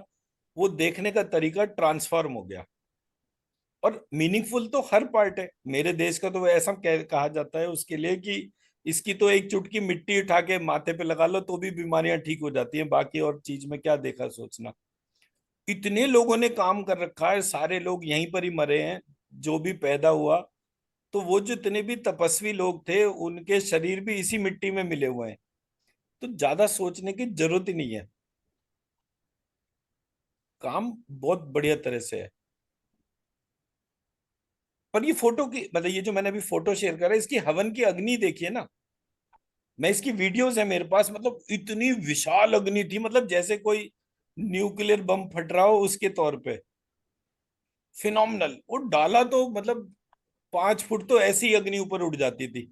वो देखने का तरीका ट्रांसफॉर्म हो गया। और मीनिंगफुल तो हर पार्ट है मेरे देश का, तो ऐसा कहा जाता है उसके लिए कि इसकी तो एक चुटकी मिट्टी उठा के माथे पे लगा लो तो भी बीमारियां ठीक हो जाती हैं, बाकी और चीज में क्या देखा सोचना। इतने लोगों ने काम कर रखा है, सारे लोग यहीं पर ही मरे हैं जो भी पैदा हुआ। तो वो जितने भी तपस्वी लोग थे उनके शरीर भी इसी मिट्टी में मिले हुए हैं। तो ज्यादा सोचने की जरूरत ही नहीं है, काम बहुत बढ़िया तरह से है। पर ये फोटो की, मतलब ये जो मैंने अभी फोटो शेयर करा, इसकी हवन की अग्नि देखिए ना। मैं इसकी वीडियोस है मेरे पास, मतलब इतनी विशाल अग्नि थी, मतलब जैसे कोई न्यूक्लियर बम फट रहा हो उसके तौर पे। फिनोमिनल। वो डाला तो मतलब 5 फुट तो ऐसी ही अग्नि ऊपर उड़ जाती थी।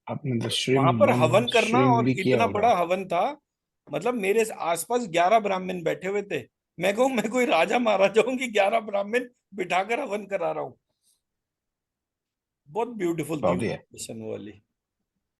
आपने तो वहां पर हवन करना, श्रिंग और भी किया इतना होगा। बड़ा हवन था। मतलब मेरे आसपास 11 ब्राह्मण बैठे हुए थे। मैं कहूं मैं कोई राजा महाराजा हूं कि 11 ब्राह्मण बिठाकर हवन करा रहा हूं। बहुत ब्यूटीफुल थी बढ़िया। वो वाली।